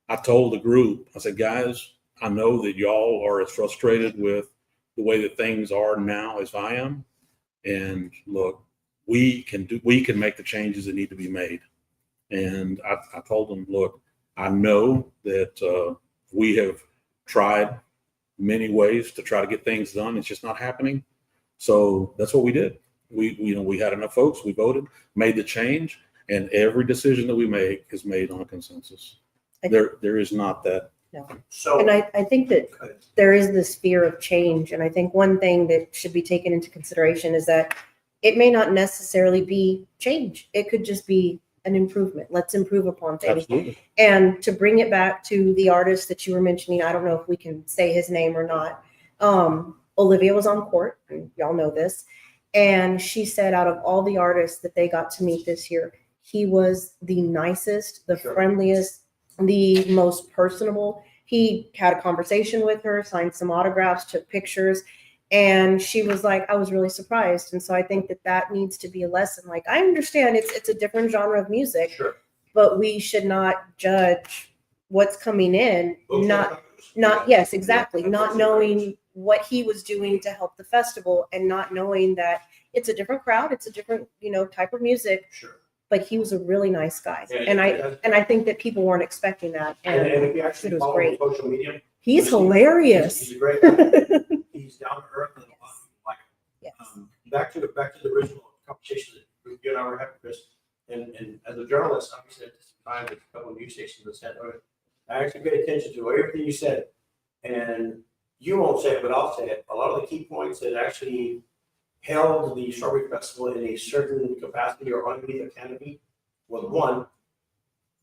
I told the group, I said, guys, I know that y'all are as frustrated with the way that things are now as I am. And look, we can make the changes that need to be made. And I told them, look, I know that we have tried many ways to try to get things done. It's just not happening. So that's what we did. We had enough votes. We voted, made the change, and every decision that we make is made on a consensus. There is not that. No. So, And I think that there is this fear of change. And I think one thing that should be taken into consideration is that it may not necessarily be change. It could just be an improvement. Let's improve upon things. Absolutely. And to bring it back to the artist that you were mentioning, I don't know if we can say his name or not. Olivia was on court, and y'all know this. And she said out of all the artists that they got to meet this year, he was the nicest, the friendliest, the most personable. He had a conversation with her, signed some autographs, took pictures, and she was like, I was really surprised. And so I think that needs to be a lesson. Like, I understand it's a different genre of music, sure. but we should not judge what's coming in, yes, exactly, not knowing what he was doing to help the festival and not knowing that it's a different crowd, it's a different, type of music. Sure. But he was a really nice guy, Yeah, and I think that people weren't expecting that. And if you actually it was follow great. him on social media, He's hilarious. He's a great guy. He's down to earth and a lot of people like him. Yes. Back to the original conversation that you and I were having, Chris, and as a journalist, obviously at this time, there's a couple of news stations that said, I actually paid attention to everything you said, and you won't say it, but I'll say it. A lot of the key points that actually held the Strawberry Festival in a certain capacity or underneath a canopy was, one,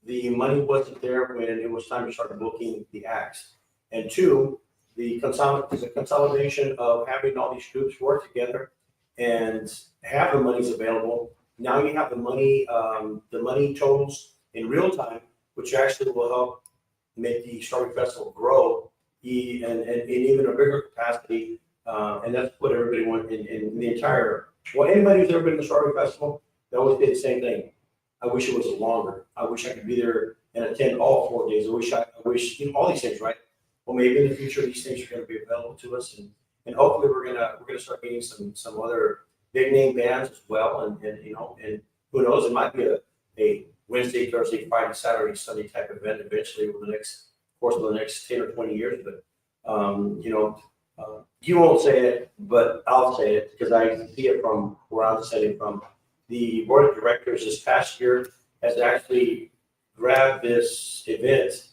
the money wasn't there when it was time to start booking the acts, and two, the consolidation of having all these groups work together and have the monies available. Now you have the money totals in real time, which actually will help make the Strawberry Festival grow and in even a bigger capacity. And that's what everybody wants in the entire. Well, anybody who's ever been to the Strawberry Festival, they always did the same thing. I wish it was longer. I wish I could be there and attend all 4 days. I wish all these things, right? Well, maybe in the future these things are going to be available to us, and hopefully we're gonna start meeting some other big name bands as well, and who knows, it might be a Wednesday, Thursday, Friday, Saturday, Sunday type event eventually over the course of the next 10 or 20 years. But you won't say it, but I'll say it because I see it from where I'm sitting from. The board of directors this past year has actually grabbed this event,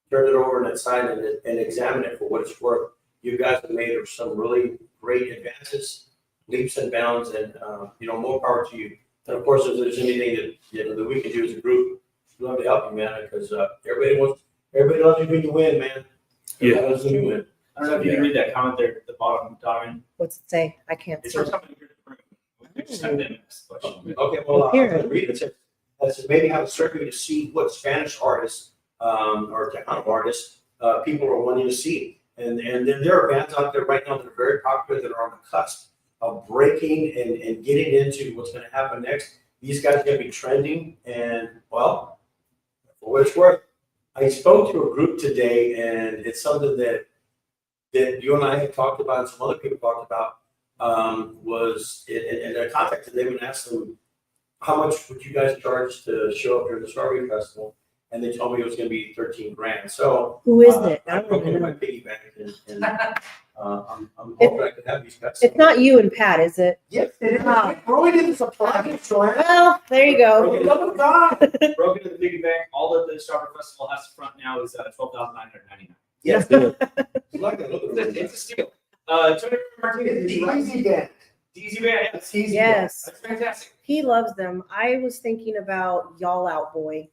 turned it over and signed it and examined it for what it's worth. You guys have made some really great advances, leaps and bounds, and more power to you. And of course, if there's anything that we can do as a group, we'd love to help you, man, because everybody loves you when you win, man. Everybody loves you when you win. I don't know if you can read that comment there at the bottom, Darwin. What's it say? I can't It's see for it. somebody here. Just have them ask the question. Okay, well, Here. I'll read it. It says maybe have a survey to see what Spanish artists or Tejano artists people are wanting to see. And then there are bands out there right now that are very popular that are on the cusp of breaking and getting into what's going to happen next. These guys are going to be trending. And, well, for what it's worth, I spoke to a group today, and it's something that you and I have talked about and some other people talked about. And I contacted them and asked them, how much would you guys charge to show up during the Strawberry Festival? and they told me it was gonna be 13 grand. So. Who is it? I I don't broke into know. my piggy bank and I'm hoping I can have these guys. It's not you and Pat, is it? Yes, it is. Ah. Roy did this a project, Joanne. Well, there you go. Love of God. Broke into the piggy bank. All that the Strawberry Festival has to front now is $12,999. Yes. It's a steal. Tony Martinez, Easy band. Easy Band. It's easy. Yes. That's fantastic. He loves them. I was thinking about Y'all Out Boy.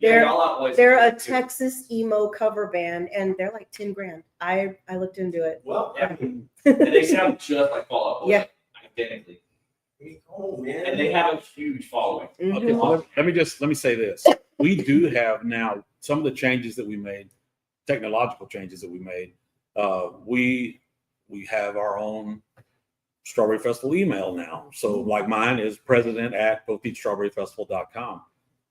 Yeah, They're- y'all out boys. They're a Texas emo cover band, and they're like 10 grand. I looked into it. Well, Yeah. And they sound just like Fall Out Boy. Yeah. Identically. oh man. And they have a huge following. Mhm. Okay, well, let me say this. We do have now some of the changes that we made, technological changes that we made. We have our own Strawberry Festival email now. So like mine is president@PoteetStrawberryFestival.com.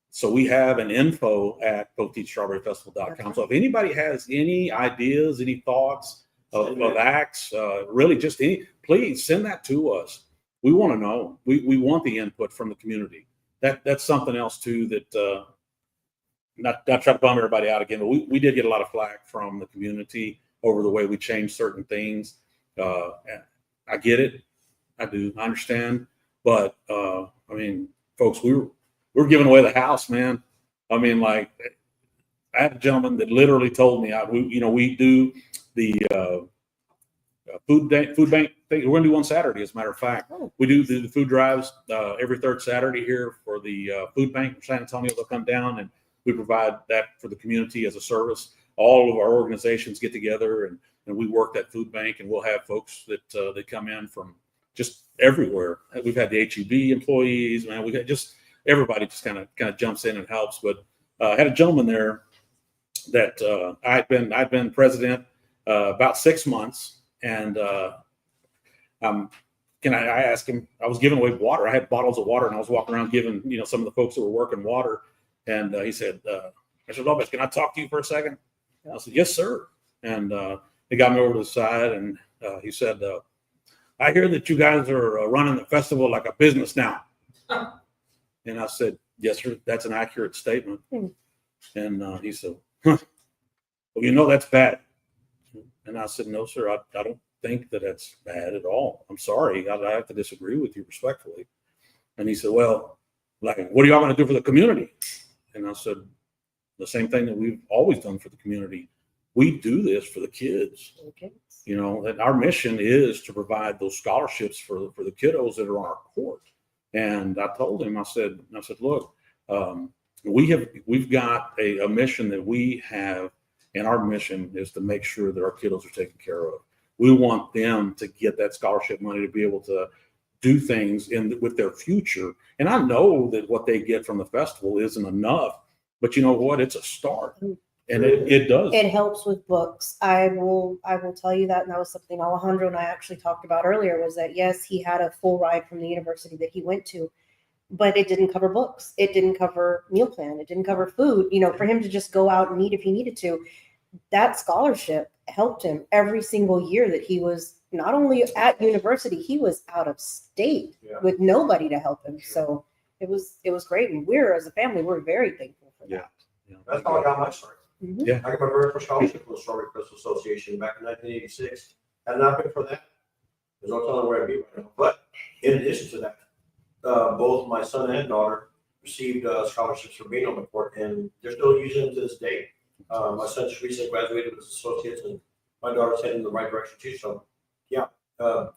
So we have an info@PoteetStrawberryFestival.com. So if anybody has any ideas, any thoughts of acts, really just please send that to us. We want to know. We want the input from the community. That's something else too that not try to bum everybody out again, but we did get a lot of flack from the community over the way we changed certain things. I get it. I do. I understand. But I mean, folks, we're giving away the house, man. I mean, like, I had a gentleman that literally told me, we do the food bank thing. We're going to do one Saturday, as a matter of fact. Oh. We do the food drives every third Saturday here for the food bank from San Antonio. They'll come down and we provide that for the community as a service. All of our organizations get together and we work that food bank, and we'll have folks that they come in from just everywhere. We've had the HEB employees, man. We got just everybody just kind of jumps in and helps. But I had a gentleman there that I'd been president about 6 months, and I asked him. I was giving away water. I had bottles of water, and I was walking around giving some of the folks that were working water. And he said, "Mr. Lopez, can I talk to you for a second?" I said, "Yes, sir." And he got me over to the side, and he said, "I hear that you guys are running the festival like a business now." And I said, "Yes, sir. That's an accurate statement." And he said, "Huh. Well, that's bad." And I said, "No, sir. I don't think that that's bad at all. I'm sorry. I have to disagree with you respectfully." And he said, "Well, like, what are y'all going to do for the community?" And I said, "The same thing that we've always done for the community. We do this for the kids. Okay. And our mission is to provide those scholarships for the kiddos that are on our court." And I told him, I said, "Look, we've got a mission that we have, and our mission is to make sure that our kiddos are taken care of. We want them to get that scholarship money to be able to do things with their future. And I know that what they get from the festival isn't enough, but you know what? It's a start, and it does. It helps with books. I will tell you that, and that was something Alejandro and I actually talked about earlier, was that yes, he had a full ride from the university that he went to, but it didn't cover books. It didn't cover meal plan. It didn't cover food, for him to just go out and eat if he needed to. That scholarship helped him every single year that he was not only at university, he was out of state with nobody to help him. So it was great. And as a family, we're very thankful for that. Yeah. That's how I got my start. Mhm. Yeah. I got my very first scholarship from the Strawberry Festival Association back in 1986. Had it not been for that, there's no telling where I'd be right now. But in addition to that, both my son and daughter received scholarships for being on the court, and they're still using them to this day. My son just recently graduated with his associates, and my daughter's heading in the right direction too. So,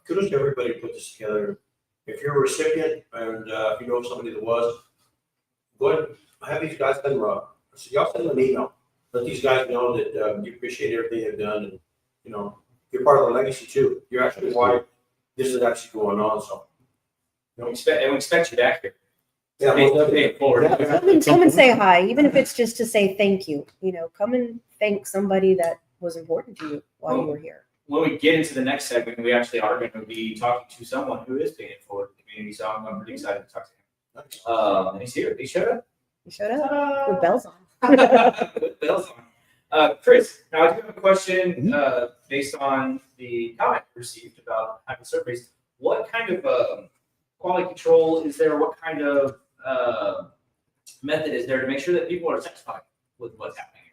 kudos to everybody who put this together. If you're a recipient and if you know somebody that was, go ahead and have these guys send them y'all send them an email. Let these guys know that you appreciate everything they've done, and you're part of the legacy too. You're actually why this is actually going on. So, We expect you back here. yeah, Pay most it forward. Come and say hi, even if it's just to say thank you. Come and thank somebody that was important to you while you were here. When we get into the next segment, we actually are going to be talking to someone who is paying it forward in the community. So I'm pretty excited to talk to him. And he's here. He showed up. You showed up with bells on. With bells on. Chris, now I do have a question based on the comment received about having surveys. What kind of quality control is there? What kind of method is there to make sure that people are satisfied with what's happening here.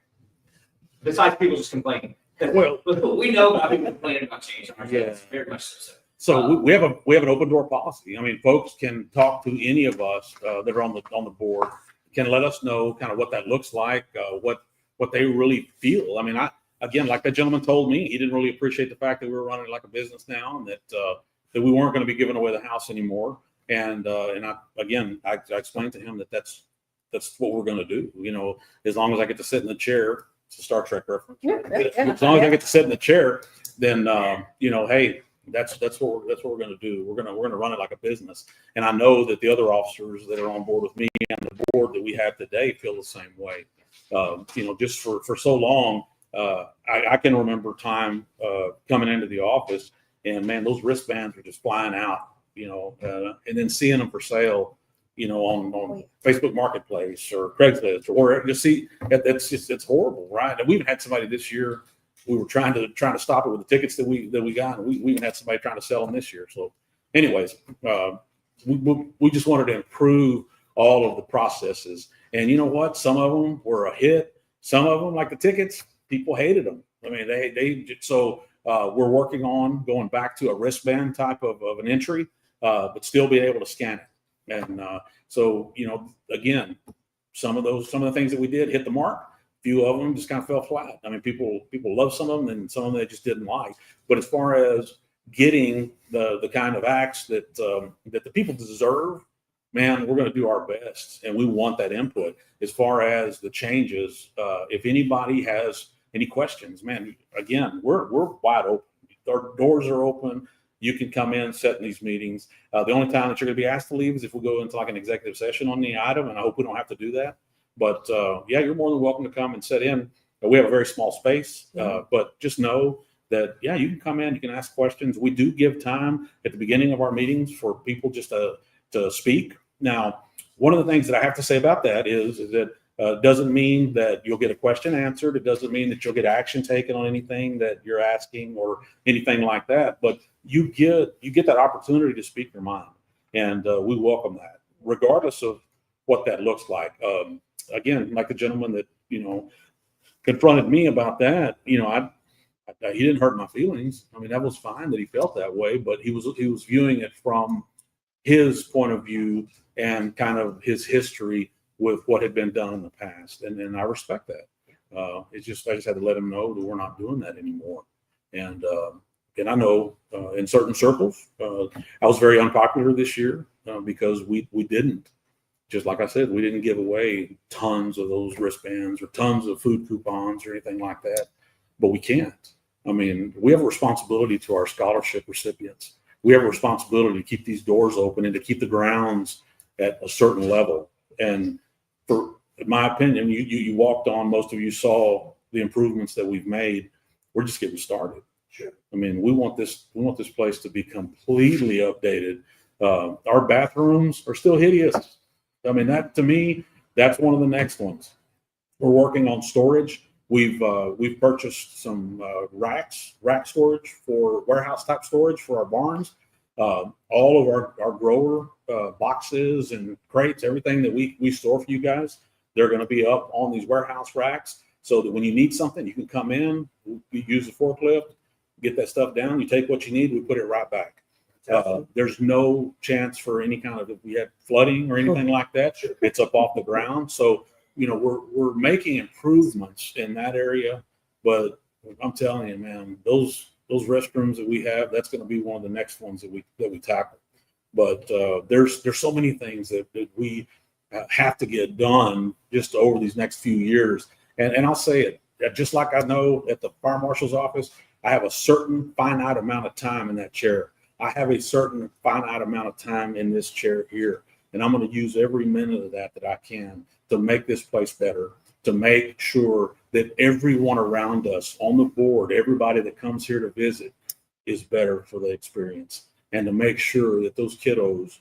Besides people just complaining. Well, we know about people complaining about change. Yeah. Very much so. So we have an open door policy. I mean, folks can talk to any of us that are on the board, can let us know kind of what that looks like, what they really feel. I mean, again, like that gentleman told me, he didn't really appreciate the fact that we were running like a business now, and that we weren't going to be giving away the house anymore. And I explained to him that that's what we're going to do. You know, as long as I get to sit in the chair, it's a Star Trek reference. As long as I get to sit in the chair, then you know, hey, that's what we're going to do. We're going to run it like a business. And I know that the other officers that are on board with me and the board that we have today feel the same way. You know, just for so long, I can remember time coming into the office, and man, those wristbands were just flying out. You know, and then seeing them for sale, you know, on Facebook Marketplace or Craigslist or you see, it's horrible, right? And we even had somebody this year. We were trying to stop it with the tickets that we got. And we even had somebody trying to sell them this year. So, anyways, we just wanted to improve all of the processes. And you know what? Some of them were a hit. Some of them, like the tickets, people hated them. I mean, so we're working on going back to a wristband type of an entry, but still being able to scan it. And so, you know, again, some of the things that we did hit the mark. Few of them just kind of fell flat. I mean, people love some of them, and some of them they just didn't like. But as far as getting the kind of acts that the people deserve, man, we're going to do our best, and we want that input. As far as the changes, if anybody has any questions, man, again, we're wide open. Our doors are open. You can come in, sit in these meetings. The only time that you're going to be asked to leave is if we go into like an executive session on the item, and I hope we don't have to do that. But yeah, you're more than welcome to come and sit in. We have a very small space, but just know that, yeah, you can come in, you can ask questions. We do give time at the beginning of our meetings for people just to speak. Now, one of the things that I have to say about that is that doesn't mean that you'll get a question answered. It doesn't mean that you'll get action taken on anything that you're asking or anything like that. But you get that opportunity to speak your mind, and we welcome that, regardless of what that looks like. Again, like the gentleman that, you know, confronted me about that, you know, he didn't hurt my feelings. I mean, that was fine that he felt that way, but he was viewing it from his point of view and kind of his history with what had been done in the past. And I respect that. I just had to let him know that we're not doing that anymore. And I know in certain circles, I was very unpopular this year because we didn't. Just like I said, we didn't give away tons of those wristbands or tons of food coupons or anything like that, but we can't. I mean, we have a responsibility to our scholarship recipients. We have a responsibility to keep these doors open and to keep the grounds at a certain level. And in my opinion, you walked on, most of you saw the improvements that we've made. We're just getting started. Sure. I mean, we want this place to be completely updated. Our bathrooms are still hideous. I mean, that to me, that's one of the next ones. We're working on storage. We've purchased some rack storage for warehouse type storage for our barns. All of our grower boxes and crates, everything that we store for you guys, they're going to be up on these warehouse racks so that when you need something, you can come in, we use the forklift, get that stuff down, you take what you need, we put it right back. There's no chance for any kind of, if we had flooding or anything like that, it's up off the ground. So, you know, we're making improvements in that area, but I'm telling you, man, those restrooms that we have, that's going to be one of the next ones that we tackle. But there's so many things that we have to get done just over these next few years. And I'll say it, just like I know at the fire marshal's office, I have a certain finite amount of time in that chair. I have a certain finite amount of time in this chair here, and I'm going to use every minute of that I can to make this place better, to make sure that everyone around us on the board, everybody that comes here to visit, is better for the experience, and to make sure that those kiddos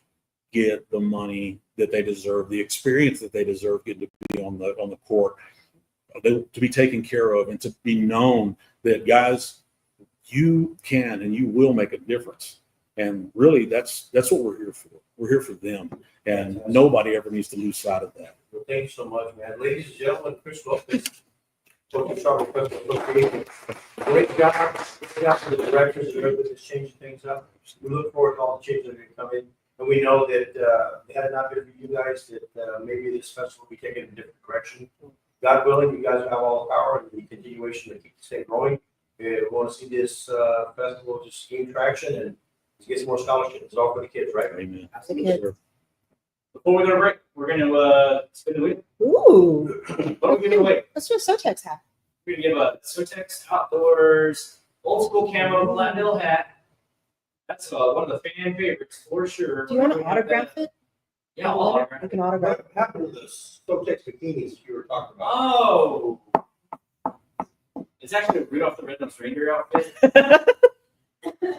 get the money that they deserve, the experience that they deserve, get to be on the court, to be taken care of, and to be known that, guys, you can and you will make a difference. And really, that's what we're here for. We're here for them, and nobody ever needs to lose sight of that. Well, thank you so much, man. Ladies and gentlemen, Chris Lopez, Poteet Strawberry Festival Office. Great job. Great job for the directors and everybody that's changing things up. We look forward to all the changes that are going to come in. And we know that had it not been for you guys, that maybe this festival will be taken in a different direction. God willing, you guys have all the power and the continuation to keep the state growing. We want to see this festival just gain traction and get some more scholarships. It's all for the kids, right? Amen. Absolutely. Before we go to break, we're going to spin the wheel. Ooh. What are we giving away? Let's do a SoTex hat. We're going to give a SoTex Outdoors old school camo Latin hat. That's one of the fan favorites for sure. Do you want to autograph it? Yeah, I'll autograph You it. can autograph What happened to the SoTex bikinis you were talking about? Oh! It's actually a Rudolph the Red-Nosed Reindeer outfit. You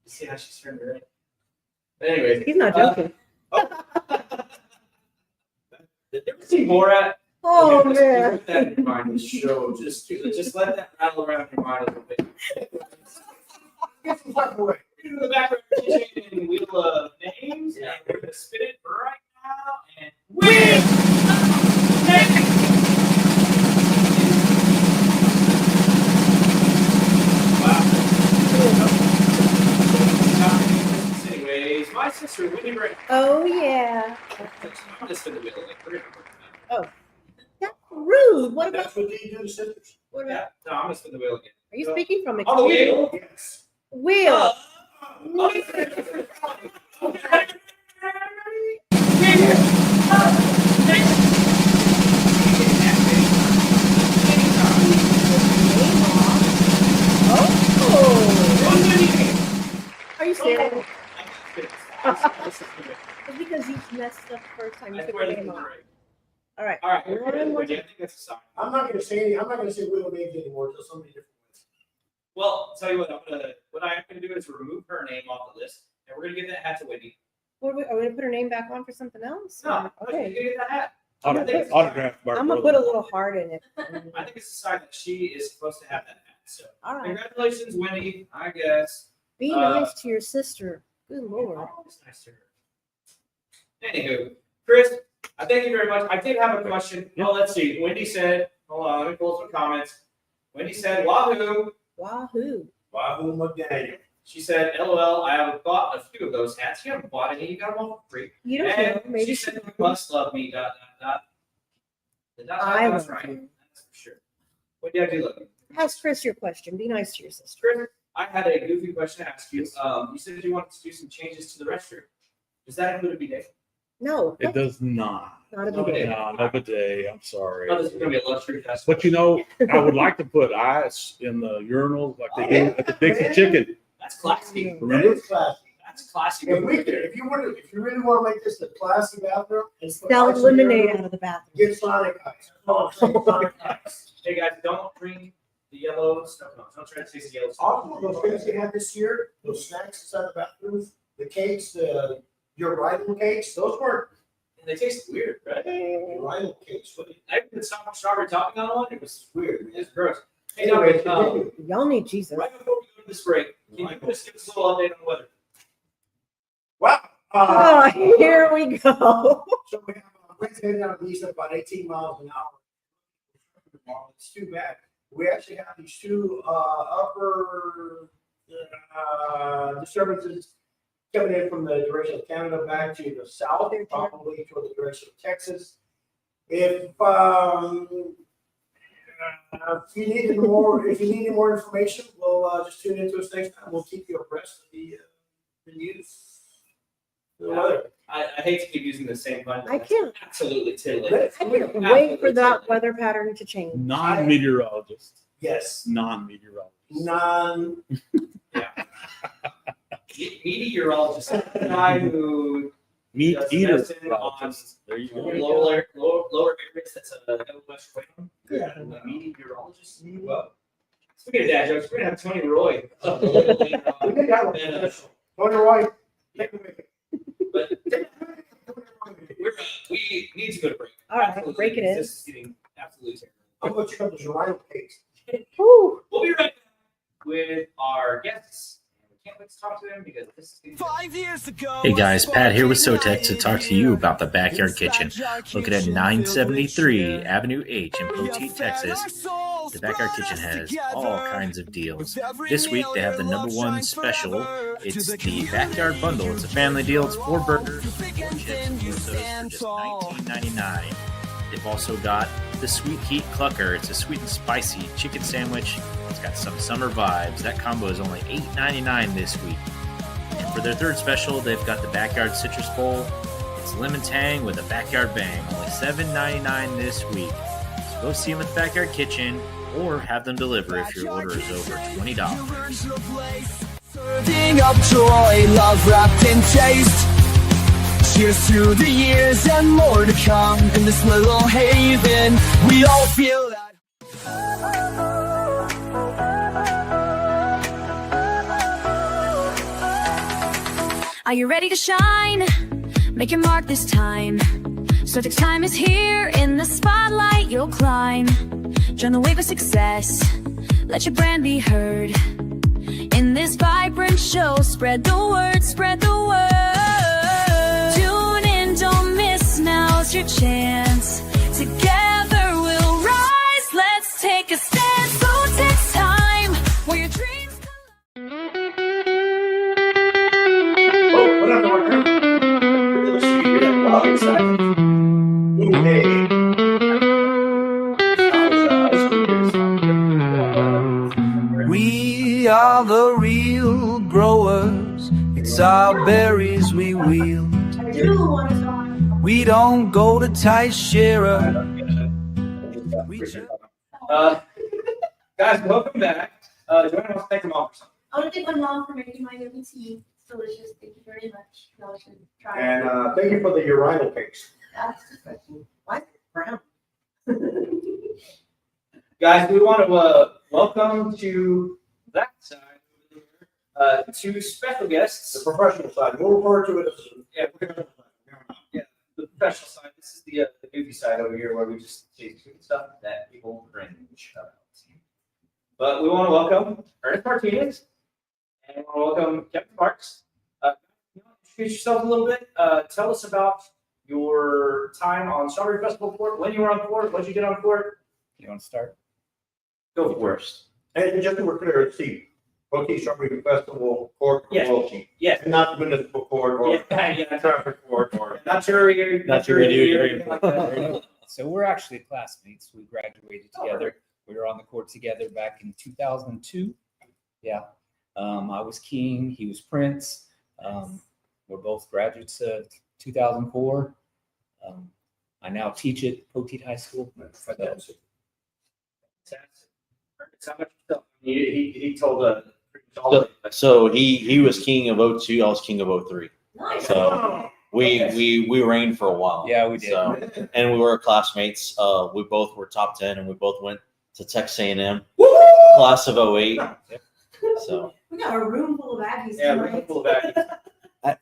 see how she's turned red? But anyways. He's not joking. Did you ever see Borat? Oh, Okay, man. Just put that in your mind, this show. Just let that rattle around your mind a little bit. Get some fucking away. We're going to go back to our kitchen and wheel of names, and we're going to spin it right now and win! Wow. Anyways, my sister, Whitney Ray. Oh, yeah. I'm going to spin the wheel. That's rude. What about, That's what they do to sisters. what Yeah, about, no, I'm going to spin the wheel again. are you speaking from On the wheel? Yes. Wheel. Are you serious? It's because you messed up the first time. You took the name off. All right. All right, One more I think that's a sign. I'm not gonna say real names anymore until somebody different wins. Well, I'll tell you what, what I'm gonna do is remove her name off the list, and we're gonna give that hat to Whitney. Are we gonna put her name back on for something else? No, Okay. okay, give that hat. Autographed by our I'm gonna brother. put a little heart in it. I think it's a sign that she is supposed to have that hat. So, All right. congratulations, Wendy. I guess. Be nice to your sister. Good Lord. Always nice to her. Anywho, Chris, I thank you very much. I did have a question. Yeah. Oh, let's see. Wendy said, hold on, let me pull some comments. Wendy said, Wahoo. Wahoo. Wahoo McDaniel. She said, LOL, I have bought a few of those hats. You haven't bought any, you got them all for free. You don't And know. Maybe she said, you must love me, ... The dot, I that's love right. you. That's for sure. Wendy, I do love you. Ask Chris your question. Be nice to your sister. Chris, I had a goofy question to ask you. You said you wanted to do some changes to the restroom. Does that include a bidet? No. It does not. Not a No, bidet. No, no bidet. I'm sorry. No, this is gonna be a luxury test. But you know, I would like to put ice in the urinals like they do at the Dixie Chicken. That's classy. Remember? It's classy. That's classy. If you really want to make this a classy bathroom, and put Sell ice in the lemonade urinal, out of the bathroom. get Sonic ice. Oh, Sonic ice. Hey guys, don't drink the yellow stuff. No, don't try to taste the yellow stuff. Also, those things they had this year, those snacks inside the bathrooms, the cakes, your rival cakes, those weren't And they taste weird, right? rival cakes. I put some strawberry topping on one. It was Weird. it's gross. Hey, Anyway, Dominic, continue. Y'all need Jesus. right before we go to this break, can you just give us a little update on the weather? Wow. Oh, here we go. So we have winds heading down the east at about 18 miles an hour. It's too bad. We actually have these two upper disturbances coming in from the direction of Canada back to the south, probably toward the direction of Texas. If you need any more, information, we'll just tune into us next time. We'll keep you abreast of the news. The weather. I hate to keep using the same pun. I can't. Absolutely titillating. I can't wait for that weather pattern to change. Non-meteorologist. Yes. Non-meteorologist. Meteorologist, the guy who Meat does eater. medicine on There you go. lower areas. That's a West Wing. Yeah. Meteorologist. Well, speaking of dad jokes, we're gonna have Tony Roy. We did that one. Tony Roy. But we need to go to break. All right, Absolutely. break it in. This is getting absolutely terrible. I'm going to check out the rival cakes. Woo. We'll be right back with our guests. We let's talk to him because this is 5 years ago. Hey guys, Pat here with SoTex to talk to you about the Backyard Kitchen. Located at 973 Avenue H in Poteet, Texas. The Backyard Kitchen has all kinds of deals. This week they have the #1 special. It's the Backyard Bundle. It's a family deal. It's 4 burgers, 4 chips, and 4 sodas for just $19.99. They've also got the Sweet Heat Clucker. It's a sweet and spicy chicken sandwich. It's got some summer vibes. That combo is only $8.99 this week. And for their 3rd special, they've got the Backyard Citrus Bowl. It's lemon tang with a backyard bang. Only $7.99 this week. So go see them at the Backyard Kitchen or have them deliver if your order is over $20. Serving up joy, love wrapped in taste. Cheers to the years and more to come. In this little haven, we all feel that. Are you ready to shine? Make your mark this time. SoTex time is here. In the spotlight you'll climb. Join the wave of success. Let your brand be heard. In this vibrant show, spread the word, spread the word. Tune in, don't miss, now's your chance. Together we'll rise, let's take a stand. SoTex time, where your dreams Oh, what up, Mark? Good to see you here. Wow, excited. Hey. We are the real growers. It's our berries we wield. We don't go to Teixeira. Guys, welcome back. Do you want to thank them all for something? I want to thank my mom for making my yummy tea. It's delicious. Thank you very much. Y'all should try it. And thank you for the urinal cakes. That's disgusting. Why brown? Guys, we want to welcome to that side over there, 2 special guests. The professional side. We'll refer to it as The professional side. This is the goofy side over here where we just say stupid stuff that people cringe about. But we want to welcome Ernest Martinez and we want to welcome Kevin Parks. Introduce yourself a little bit. Tell us about your time on Strawberry Festival Court, when you were on court, what you did on court. You want to start? Go first. And just to be clear, it's the Poteet Strawberry Festival Court Yes. royalty, Yes. and not the municipal court or Yeah. traffic court or. Not sure you're Not sure you're anything like that. So we're actually classmates. We graduated together. We were on the court together back in 2002. Yeah. I was King. He was Prince. We're both graduates of 2004. I now teach at Poteet High School. Fantastic. How much stuff? He told So he was king of 02, I was king of 03. Nice. So we reigned for a while. Yeah, we did. So, and we were classmates. We both were top 10 and we both went to Texas A&M, class of 08. So We got a room full of Aggies Yeah, tonight. we're full of Aggies.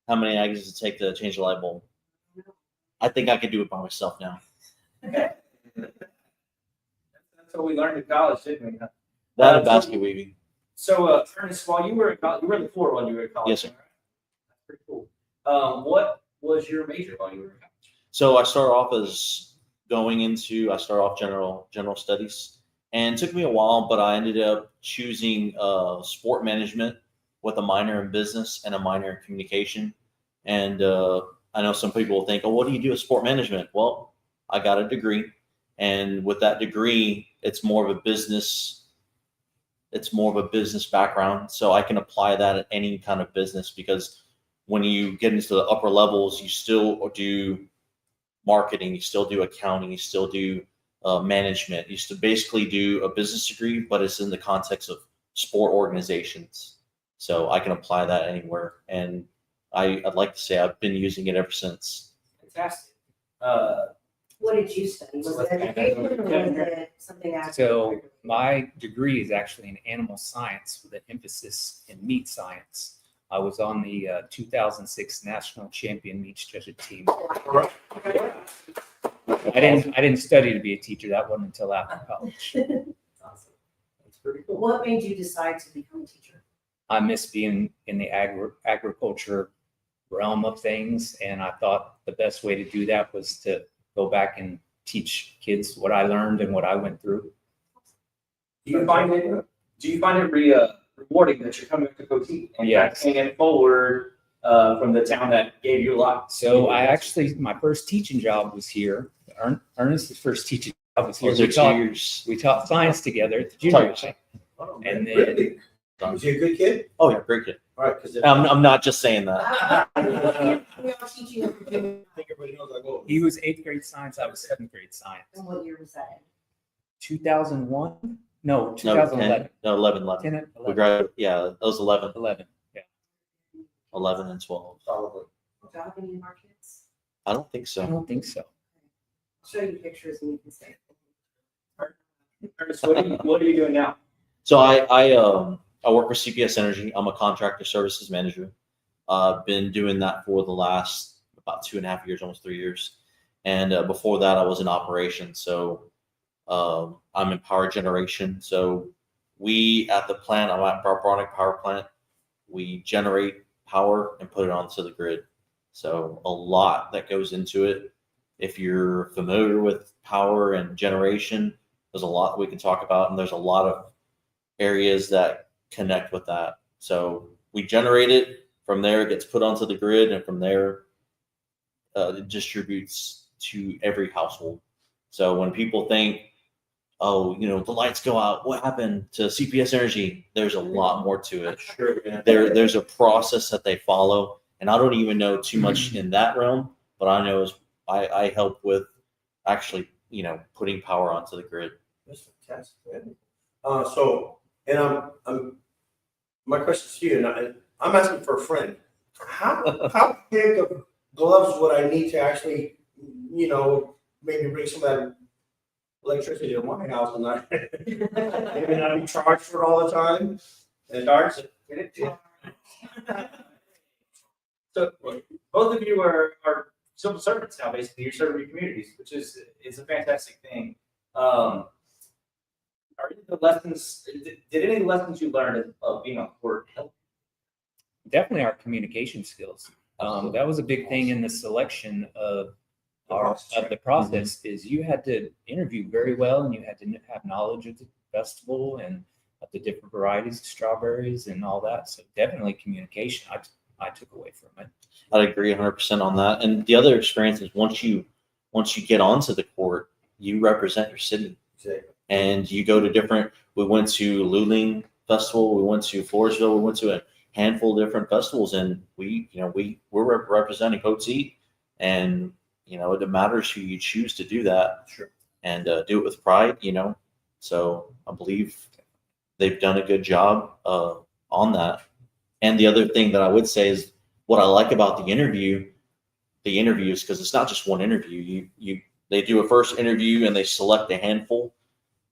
how many Aggies does it take to change the light bulb? I think I could do it by myself now. That's what we learned in college, didn't we? That and basket weaving. So, Ernest, while you were in college, you were in the floor while you were in college. Yes, sir. right? That's pretty cool. What was your major while you were in college? So I started off general studies, and it took me a while, but I ended up choosing sport management with a minor in business and a minor in communication. And I know some people will think, oh, what do you do with sport management? Well, I got a degree, and with that degree, it's more of a business background. So I can apply that at any kind of business, because when you get into the upper levels, you still do marketing, you still do accounting, you still do management. You still basically do a business degree, but it's in the context of sport organizations. So I can apply that anywhere. And I'd like to say I've been using it ever since. Fantastic. What did you study? Was it education or was it something else? So my degree is actually in animal science with an emphasis in meat science. I was on the 2006 national champion meat judging team. I didn't study to be a teacher. That wasn't until after college. Awesome. That's pretty cool. What made you decide to become a teacher? I miss being in the agriculture realm of things. And I thought the best way to do that was to go back and teach kids what I learned and what I went through. Do you find it rewarding that you're coming to Poteet and Yes. paying it forward from the town that gave you a lot? So I actually, my first teaching job was here. Ernest's first teaching job was here. Was it 2 years? We taught science together at the junior high. Oh, And then- really? Was he a good kid? Oh yeah, great kid. All right, because I'm not just saying that. We all teach you everything. I think everybody knows I go. He was 8th grade science. I was 7th grade science. And what year was that in? 2001? No, No, 2011. No, 11. 10 and We 11. graduated. Yeah, that was 11. 11. Yeah. 11 and 12. Probably. Job any of our kids? I don't think I so. don't think so. I'll show you pictures and you can say. Ernest, what are you doing now? So I work with CPS Energy. I'm a contractor services manager. I've been doing that for the last about 2.5 years, almost 3 years. And before that, I was in operations. So I'm in power generation. So we at the plant, I'm at Barbonic Power Plant. We generate power and put it onto the grid. So a lot that goes into it. If you're familiar with power and generation, there's a lot we can talk about, and there's a lot of areas that connect with that. So we generate it, from there it gets put onto the grid, and from there it distributes to every household. So when people think, oh, the lights go out, what happened to CPS Energy? There's a lot more to it. Sure. There's a process that they follow, and I don't even know too much in that realm, but I know I help with actually, putting power onto the grid. That's fantastic. And my question to you, and I'm asking for a friend. How big of gloves would I need to actually, maybe bring some of that electricity to my house and not maybe not be charged for it all the time? And darts. So both of you are civil servants now, basically. You're serving your communities, which is a fantastic thing. Are any of the lessons? Did any of the lessons you learned of being on court help? Definitely our communication skills. That was a big thing in the selection of the process. Is you had to interview very well, and you had to have knowledge of the festival and of the different varieties of strawberries and all that. So definitely communication. I took away from it. I'd agree 100% on that. And the other experience is once you get onto the court, you represent your city. Exactly. And you go to we went to Luling Festival, we went to Floresville, we went to a handful of different festivals, and we're representing Poteet, and it matters who you choose to do that. Sure. And do it with pride, So I believe they've done a good job on that. And the other thing that I would say is what I like about the interviews, because it's not just one interview. They do a first interview and they select a handful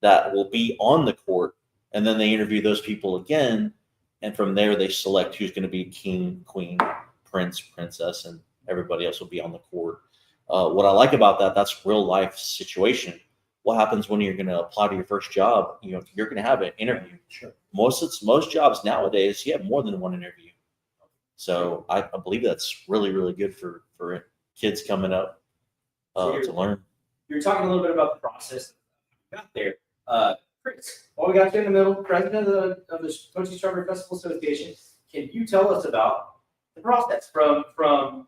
that will be on the court, and then they interview those people again, and from there they select who's going to be king, queen, prince, princess, and everybody else will be on the court. What I like about that's real life situation. What happens when you're going to apply to your first job? You're going to have an interview. Sure. Most jobs nowadays, you have more than one interview. So I believe that's really, really good for kids coming up to learn. You're talking a little bit about the process that got there. Chris, while we got you in the middle, president of the Poteet Strawberry Festival Association, can you tell us about the process from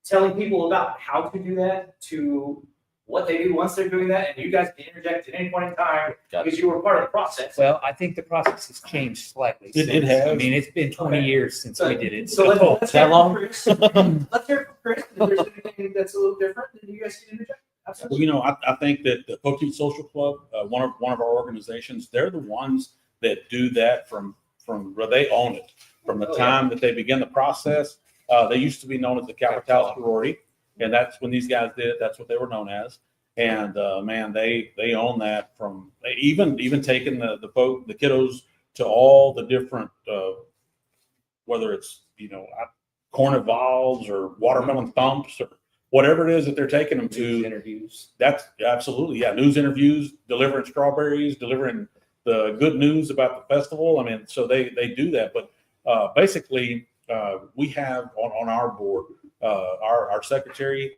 telling people about how to do that to what they do once they're doing that? And you guys can interject at any point in time because you were part of the process. Well, I think the process has changed slightly. It since- has. I mean, it's been 20 years since we did it. So let's hear that long? from Chris. Let's hear from Chris. If there's anything that's a little different, then you guys can interject. Absolutely. Well, I think that the Poteet Social Club, one of our organizations, they're the ones that do that from where they own it. From the time that they begin the process, they used to be known as the Capital Sorority, and that's when these guys did it. That's what they were known as. And man, they own that. From even taking the kiddos to all the different, whether it's carnivals or watermelon thumps or whatever it is that they're taking them to. News interviews. That's absolutely, news interviews, delivering strawberries, delivering the good news about the festival. I mean, so they do that. But basically, we have on our board our secretary,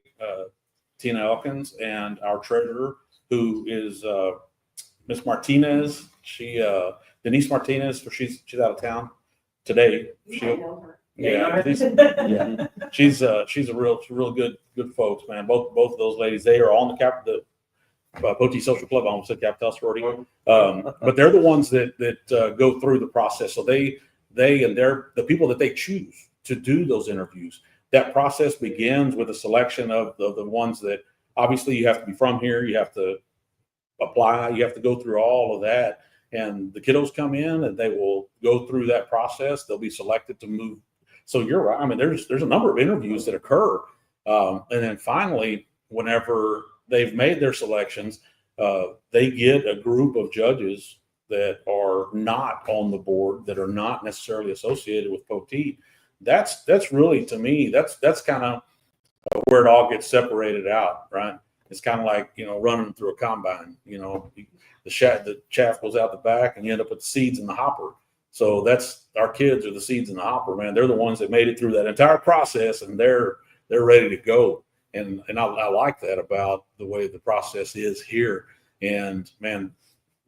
Tina Elkins, and our treasurer, who is Miss Martinez. She Denise Martinez, she's out of town today. Yeah, she's a real good folks, man. Both of those ladies, they are on the Poteet Social Club. I almost said Capital Sorority, but they're the ones that go through the process. So they're the people that they choose to do those interviews. That process begins with a selection of the ones that obviously you have to be from here. You have to apply. You have to go through all of that. And the kiddos come in and they will go through that process. They'll be selected to move. So you're right. I mean, there's a number of interviews that occur. And then finally, whenever they've made their selections, they get a group of judges that are not on the board, that are not necessarily associated with Poteet. That's really, to me, that's kind of where it all gets separated out, right? It's kind of like, running through a combine, the chaff goes out the back and you end up with the seeds in the hopper. So that's, our kids are the seeds in the hopper, man. They're the ones that made it through that entire process, and they're ready to go. And I like that about the way the process is here. And man,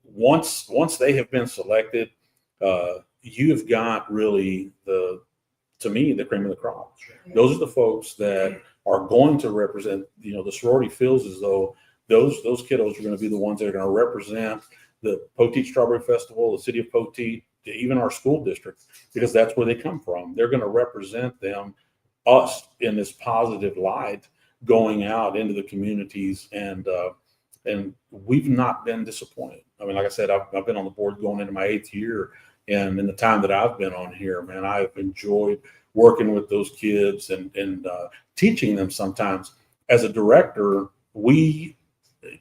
once they have been selected, you've got really to me, the cream of the crop. Those are the folks that are going to represent, the sorority feels as though those kiddos are going to be the ones that are going to represent the Poteet Strawberry Festival, the city of Poteet, even our school district, because that's where they come from. They're going to represent us in this positive light, going out into the communities, and we've not been disappointed. I mean, like I said, I've been on the board going into my 8th year, and in the time that I've been on here, man, I've enjoyed working with those kids and teaching them. Sometimes as a director,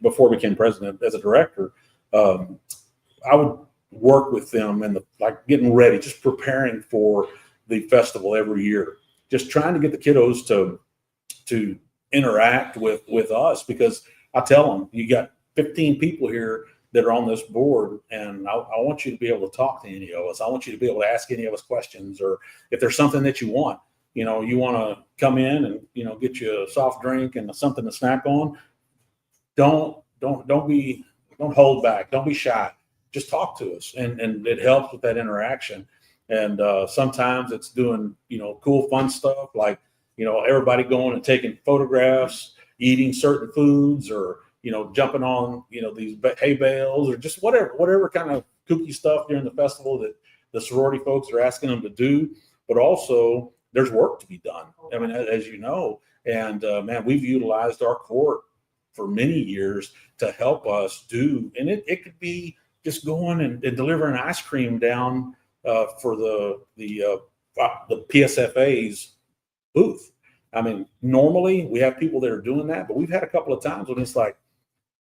before I became president, as a director, I would work with them and getting ready, just preparing for the festival every year, just trying to get the kiddos to interact with us, because I tell them, you got 15 people here that are on this board, and I want you to be able to talk to any of us. I want you to be able to ask any of us questions, or if there's something that you want you want to come in and get you a soft drink and something to snack on. Don't hold back. Don't be shy. Just talk to us, and it helps with that interaction. And sometimes it's doing cool, fun stuff like everybody going and taking photographs, eating certain foods, or jumping on these hay bales, or just whatever kind of kooky stuff during the festival that the sorority folks are asking them to do. But also there's work to be done. I mean, as you know, and man, we've utilized our court for many years to help us do, and it could be just going and delivering ice cream down for the PSFA's booth. I mean, normally we have people that are doing that, but we've had a couple of times when it's like,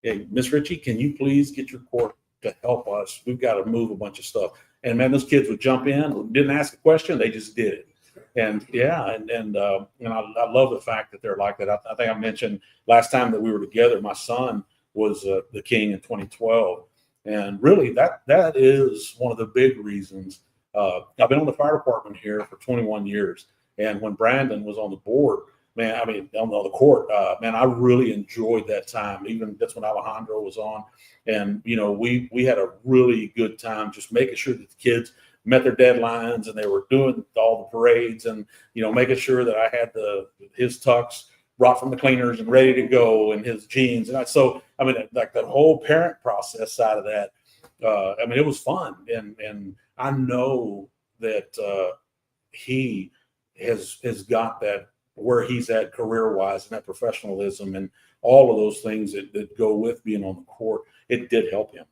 hey, Miss Ritchie, can you please get your court to help us? We've got to move a bunch of stuff. And man, those kids would jump in, didn't ask a question, they just did it. And yeah, and I love the fact that they're like that. I think I mentioned last time that we were together, my son was the king in 2012. And really that is one of the big reasons. I've been on the fire department here for 21 years. And when Brandon was on the board, man, I mean, on the court, man, I really enjoyed that time. Even that's when Alejandro was on. And, we had a really good time just making sure that the kids met their deadlines and they were doing all the parades, and, making sure that I had his tux brought from the cleaners and ready to go, and his jeans. And so, I mean, like that whole parent process side of that, I mean, it was fun. And I know that he has got that where he's at career-wise, and that professionalism and all of those things that go with being on the court. It did help him,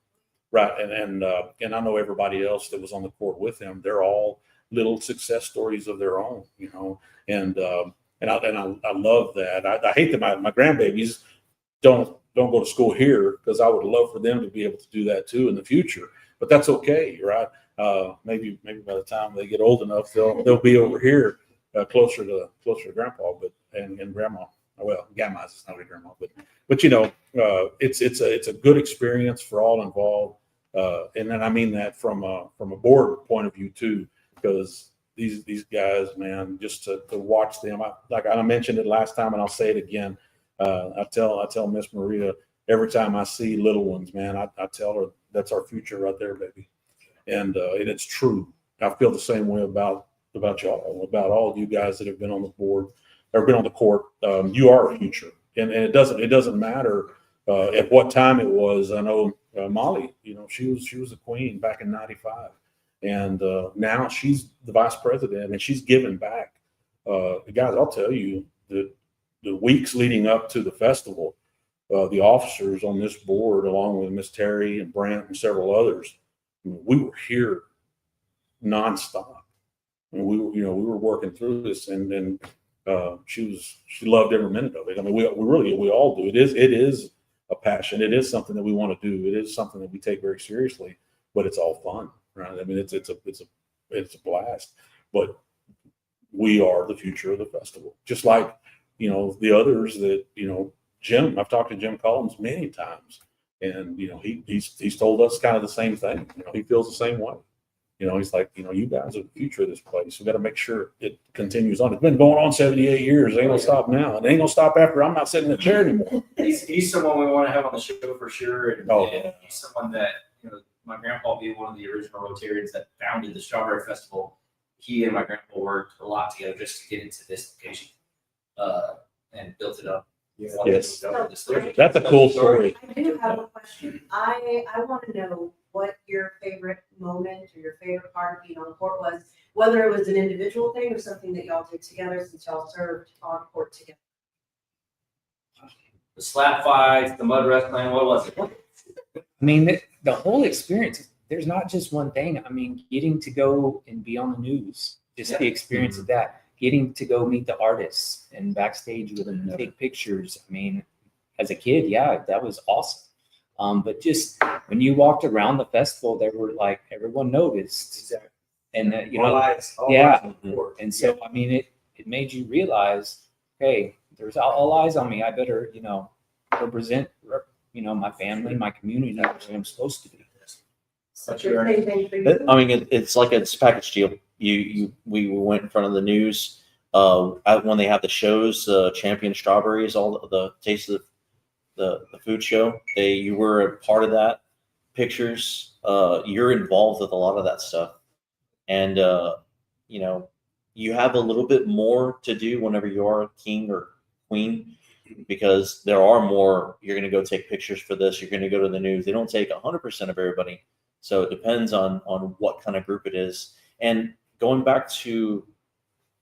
right? And I know everybody else that was on the court with him, they're all little success stories of their own, and I love that. I hate that my grandbabies don't go to school here, because I would love for them to be able to do that too in the future. But that's okay, right? Maybe by the time they get old enough, they'll be over here. Closer to grandpa, and grandma. Well, grandma's is not a grandma, but it's a good experience for all involved. And then I mean that from a board point of view too, because these guys, man, just to watch them, like I mentioned it last time, and I'll say it again. I tell Miss Maria every time I see little ones, man, I tell her that's our future right there, baby, and it's true. I feel the same way about y'all, about all of you guys that have been on the board or been on the court. You are our future, and it doesn't matter at what time it was. I know Molly, she was a queen back in '95. And now she's the vice president, and she's giving back. Guys, I'll tell you, the weeks leading up to the festival, the officers on this board, along with Miss Terry and Brant and several others, we were here nonstop. And we were working through this, and she loved every minute of it. I mean, we all do. It is a passion. It is something that we want to do. It is something that we take very seriously, but it's all fun. Right. I mean, it's a blast, but we are the future of the festival. Just like, the others that, Jim, I've talked to Jim Collins many times, and, he's told us kind of the same thing. He feels the same way. He's like, you guys are the future of this place. We got to make sure it continues on. It's been going on 78 years. It ain't gonna stop now. It ain't gonna stop after I'm not sitting in the chair anymore. He's someone we want to have on the show for sure. And, Oh. and he's someone that, my grandpa being one of the original Rotarians that founded the Strawberry Festival, he and my grandpa worked a lot together just to get into this location and built it up. Yes. That's a cool story. I do have a question. I want to know what your favorite moment or your favorite part of being on court was, whether it was an individual thing or something that y'all did together since y'all served on court together. The slap fights, the mud wrestling, what was it? I mean, the whole experience, there's not just one thing. I mean, getting to go and be on the news, just the experience of that, getting to go meet the artists and backstage with them and take pictures. I mean, as a kid, yeah, that was awesome. But just when you walked around the festival, there were like, everyone noticed. Exactly. And, All eyes on the court. And so, I mean, it made you realize, hey, there's all eyes on me. I better, represent my family, my community, where I'm supposed to be. I mean, it's like a package deal. We went in front of the news when they have the shows, Champion Strawberries, all the Taste of the food show. You were a part of that. Pictures. You're involved with a lot of that stuff, and you have a little bit more to do whenever you are a king or queen, because there are more. You're going to go take pictures for this. You're going to go to the news. They don't take 100% of everybody. So it depends on what kind of group it is. And going back to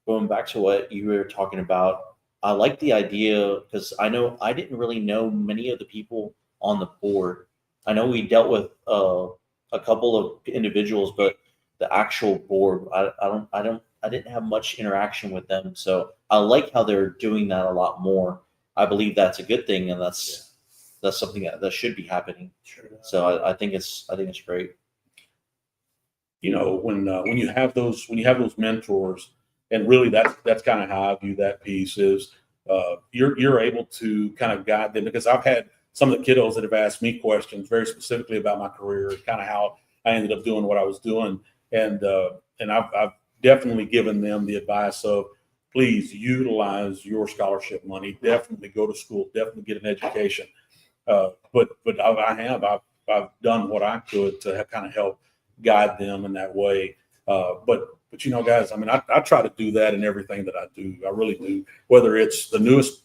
what you were talking about, I like the idea because I didn't really know many of the people on the board. I know we dealt with a couple of individuals, but the actual board, I didn't have much interaction with them. So I like how they're doing that a lot more. I believe that's a good thing, and that's something that should be happening. Sure. So I think it's great. When you have those mentors, and really that's kind of how I view that piece is you're able to kind of guide them, because I've had some of the kiddos that have asked me questions very specifically about my career, kind of how I ended up doing what I was doing, and I've definitely given them the advice of, please utilize your scholarship money. Definitely go to school. Definitely get an education. But I've done what I could to kind of help guide them in that way. But guys, I mean, I try to do that in everything that I do. I really do. Whether it's the newest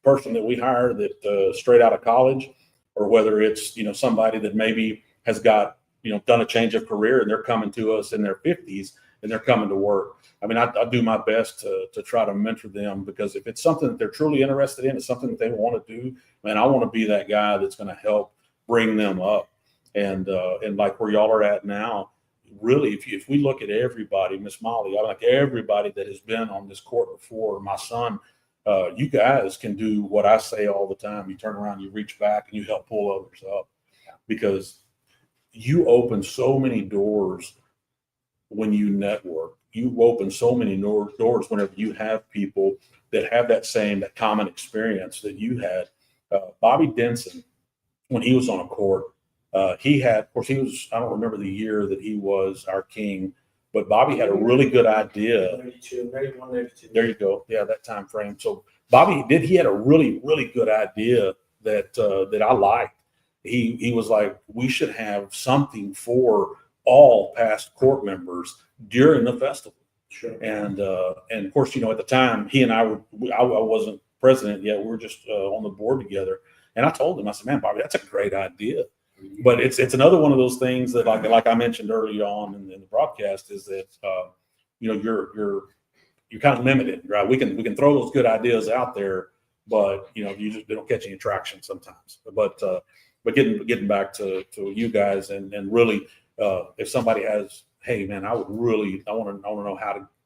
person that we hire that straight out of college, or whether it's somebody that maybe has got done a change of career and they're coming to us in their 50s and they're coming to work. I mean, I do my best to try to mentor them, because if it's something that they're truly interested in, it's something that they want to do, man, I want to be that guy that's going to help bring them up. And like where y'all are at now, really, if we look at everybody, Miss Molly, I like everybody that has been on this court before, my son, you guys can do what I say all the time. You turn around, you reach back, and you help pull others up, because you open so many doors when you network. You open so many doors whenever you have people that have that common experience that you had. Bobby Denson, when he was on a court, He had, of course, I don't remember the year that he was our king, but Bobby had a really good idea. 92, 91, 92. There you go. Yeah, that time frame. So Bobby he had a really, really good idea that I liked. He was like, we should have something for all past court members during the festival. Sure. And of course, you know, at the time, he and I wasn't president yet. We were just on the board together. And I told him, I said, man, Bobby, that's a great idea. But it's another one of those things that, like I mentioned early on in the broadcast, is that you know, you're kind of limited, right? We can throw those good ideas out there, but you know, they don't catch any traction sometimes. But getting back to you guys and really, if somebody has, hey man, I want to know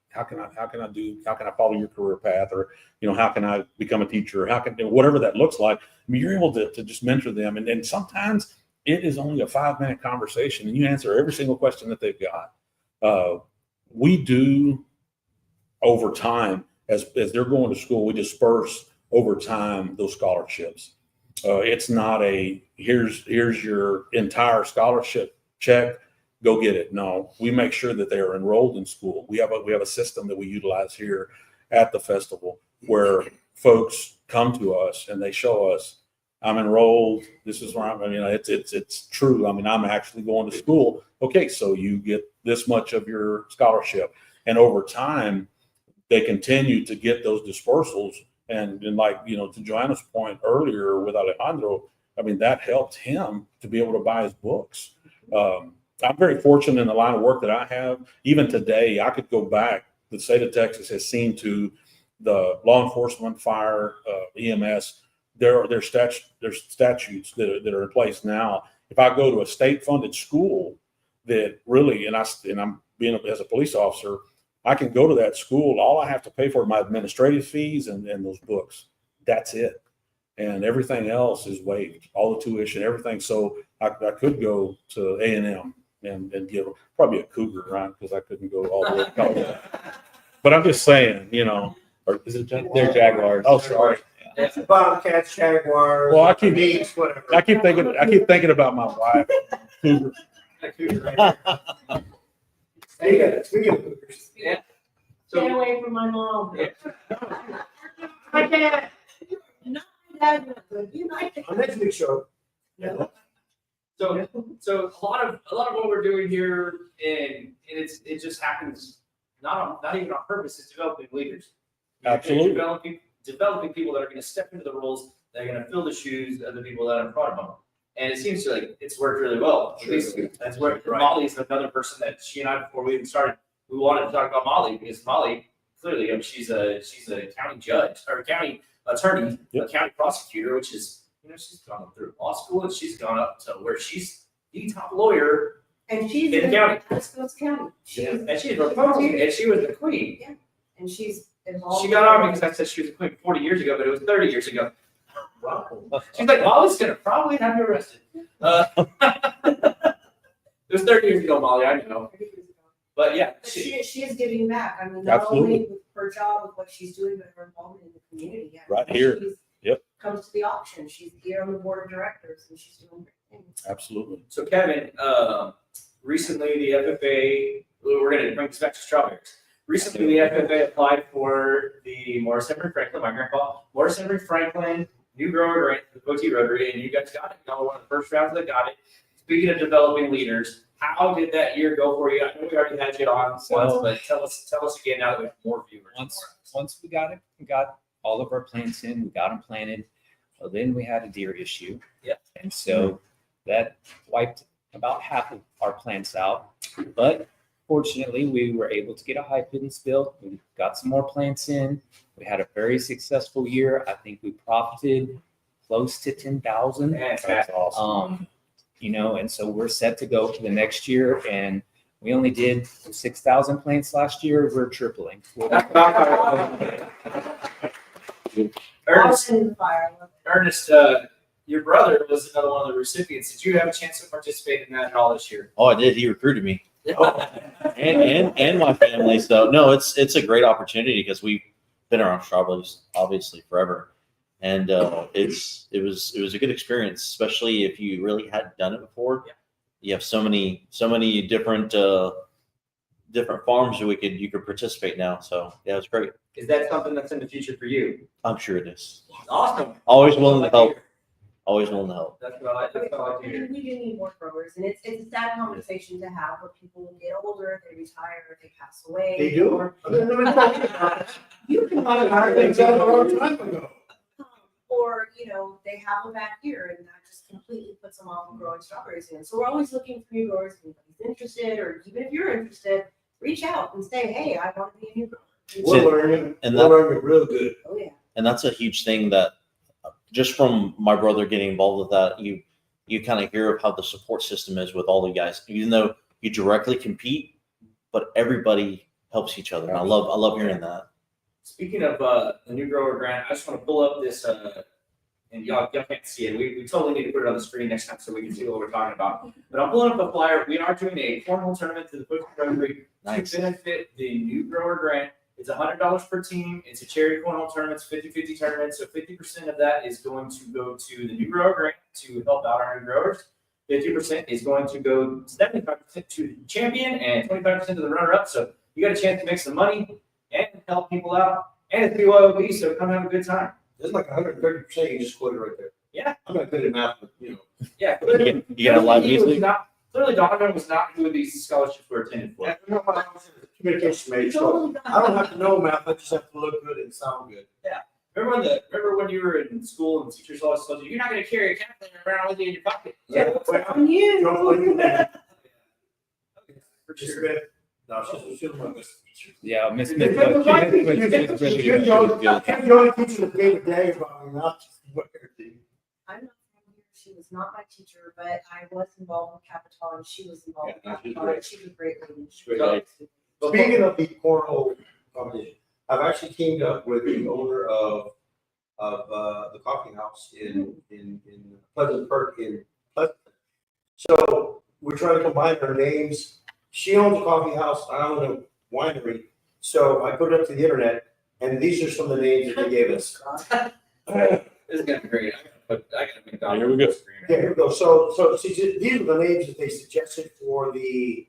how can I follow your career path, or you know, how can I become a teacher, whatever that looks like. I mean, you're able to just mentor them, and sometimes it is only a 5-minute conversation, and you answer every single question that they've got. We do over time, as they're going to school, we disperse over time those scholarships. It's not here's your entire scholarship check, go get it. No, we make sure that they are enrolled in school. We have a system that we utilize here at the festival where folks come to us and they show us, I'm enrolled. This is where it's true. I mean, I'm actually going to school. Okay, so you get this much of your scholarship, and over time, they continue to get those dispersals. And like, you know, to Joanna's point earlier with Alejandro, I mean, that helped him to be able to buy his books. I'm very fortunate in the line of work that I have. Even today, I could go back. The state of Texas has seen to the law enforcement, fire, EMS. There are statutes that are in place now. If I go to a state-funded school that really, and I'm being as a police officer, I can go to that school. All I have to pay for my administrative fees and those books. That's it. And everything else is waived, all the tuition, everything. So I could go to A&M and give probably a Cougar, right? Because I couldn't go all the way to college. But I'm just saying, you know, or is it They're Jaguars. Oh, sorry. That's the Bobcats, Jaguars. Well, I keep thinking about my wife. Cougar. Speaking of Cougars. Yeah. Stay away from my mom. I can't. Not my dad, but you might. On next week's show. Yeah. So a lot of what we're doing here, and it just happens not even on purpose. It's developing leaders. Absolutely. Developing people that are going to step into the roles, that are going to fill the shoes of the people that are in front of them. And it seems like it's worked really well. At least that's where Molly is another person that she and I, before we even started, we wanted to talk about Molly, because Molly, clearly, I mean, she's a county judge or a county attorney, a county prosecutor, which is, you know, she's gone through law school and she's gone up to where she's the top lawyer. And she's in the county. Westcoast County. And she's Republican, and she was the queen. Yeah. And she's involved. She got on because I said she was a queen 40 years ago, but it was 30 years ago. She's like, Molly's gonna probably have you arrested. It was 30 years ago, Molly. I know. But yeah, She is giving back. I mean, not Absolutely. only with her job, with what she's doing, but her involvement in the community. Yeah. Right here. Yep. Comes to the auction. She's here on the board of directors, and she's doing great things. Absolutely. So Kevin, recently the FFA, we're going to bring this back to strawberries. Recently the FFA applied for the Morris Henry Franklin, my grandpa, Morris Henry Franklin New Grower Grant for the Poteet Rotary, and you guys got it. Y'all were one of the first rounds that got it. Speaking of developing leaders, how did that year go for you? I know we already had you on once, but tell us again now that we have more viewers. Once we got it, we got all of our plants in, we got them planted. Well, then we had a deer issue. Yeah. And so that wiped about half of our plants out. But fortunately, we were able to get a high pittance built. We got some more plants in. We had a very successful year. I think we profited close to 10,000. That's awesome. You know, and so we're set to go for the next year. And we only did 6,000 plants last year. We're tripling. Ernest, your brother was another one of the recipients. Did you have a chance to participate in that at all this year? Oh, I did. He recruited me, and my family. So no, it's a great opportunity because we've been around strawberries obviously forever, and it was a good experience, especially if you really hadn't done it before. Yeah. You have so many different different farms that you could participate now. So yeah, it was great. Is that something that's in the future for you? I'm sure it is. Awesome. Always willing to help. Always willing to help. That's what I like. That's what I like to hear. We do need more growers, and it's a sad conversation to have where people get older, they retire, they pass away. They do. or- You can hire things out a long time ago. Or, they have a back year and that just completely puts them off of growing strawberries again. So we're always looking for new growers. If anybody's interested, or even if you're interested, reach out and say, hey, I want to be a new grower. We're learning, And we're learning real good. Oh, yeah. And that's a huge thing that just from my brother getting involved with that, you kind of hear of how the support system is with all the guys, even though you directly compete, but everybody helps each other. And I love hearing that. Speaking of the new grower grant, I just want to pull up this, and y'all can't see it. We totally need to put it on the screen next time so we can see what we're talking about. But I'm pulling up a flyer. We are doing a cornhole tournament to the Poteet Strawberry Nice. to benefit the new grower grant. It's $100 per team. It's a charity cornhole tournament. It's 50-50 tournament. So 50% of that is going to go to the new grower grant to help out our new growers. 50% is going to go 75% to the champion and 25% to the runner-up. So you got a chance to make some money and help people out. And it's BYOB, so come have a good time. There's like 130% you just quoted right there. Yeah. I'm not good at math, but Yeah. You got a live music? Clearly, Donovan was not who these scholarships were intended for. Communication major, so I don't have to know math, I just have to look good and sound good. Remember when you were in school and the teachers always told you, you're not going to carry a calculator around with you in your pocket. Yeah. On you. Don't play you, man. For Just sure. Smith. No, she's my best teacher. Yeah, Miss She's Smith. the only teacher that gave a day about me, not just what they're doing. I'm not from here. She was not my teacher, but I was involved with Capital and she was involved Yeah, with she's Capital. great. And she was a great lady. She's great. Speaking of the cornhole competition, I've actually teamed up with the owner of the coffee house in Pleasant Park in Pleasant. So we're trying to combine our names. She owns a coffee house, I own a winery. So I put it up to the internet, and these are some of the names that they gave us. This is going to be great. I gotta make that. Here we go. Yeah, here we go. So see, these are the names that they suggested for the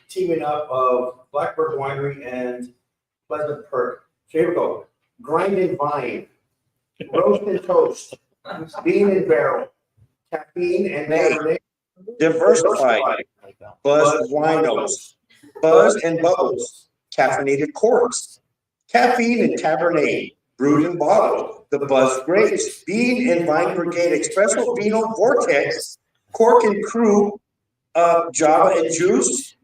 teaming up of Blackbird Winery and Pleasant Perk. So here we go. Grind and Vine, Roast and Toast, Bean and Barrel, Caffeine and Cabernet. Diversified, Buzz Winos, Buzz and Bubbles, Caffeinated Corks, Caffeine and Cabernet, Brewed and Bottled, the Buzz Grapes, Bean and Vine Brigade Espresso Vino Vortex, Cork and Crew, Java and Juice,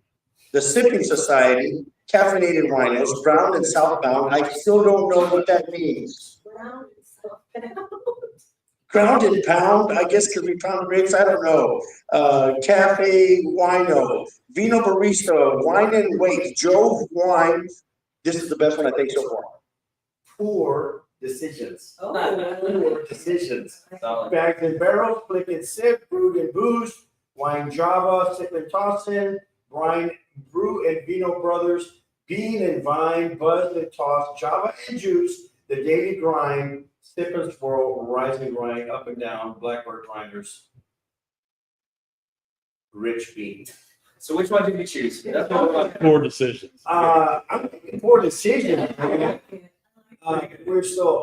the Sipping Society, Caffeinated Winos, Brown and Southbound. I still don't know what that means. Grounded Pound, I guess because we pound grapes, I don't know. Cafe Wino, Vino Barista, Wine and Wait, Jove Wine. This is the best one I think so far. Poor Decisions. Oh. Poor Decisions. Solid. Bagged and Barrels, Flick and Sip, Brewed and Booze, Wine Java, Sip and Tossin, Brine, Brew and Vino Brothers, Bean and Vine, Buzz and Toss, Java and Juice, The Daily Grind, Sip and Swirl, Rise and Grind, Up and Down, Blackbird Grinders, Rich Bean. So which one did you choose? That's what we're like. Poor decisions. I'm thinking Poor Decisions.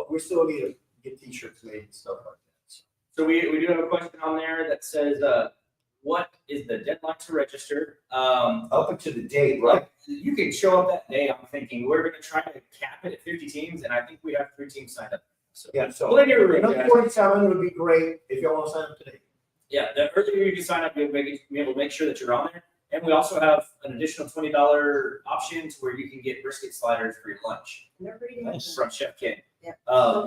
We still need to get t-shirts made and stuff like that. So we do have a question on there that says, what is the deadline to register? Up until the date, right? You can show up that day. I'm thinking we're going to try to cap it at 50 teams, and I think we have 3 teams signed up. So Yeah, so Well, then you're right, another guys. 47 would be great if y'all want to sign up today. yeah, the earlier you can sign up, you'll be able to make sure that you're on there. And we also have an additional $20 option to where you can get brisket sliders for your lunch from Chef Ken. Yeah.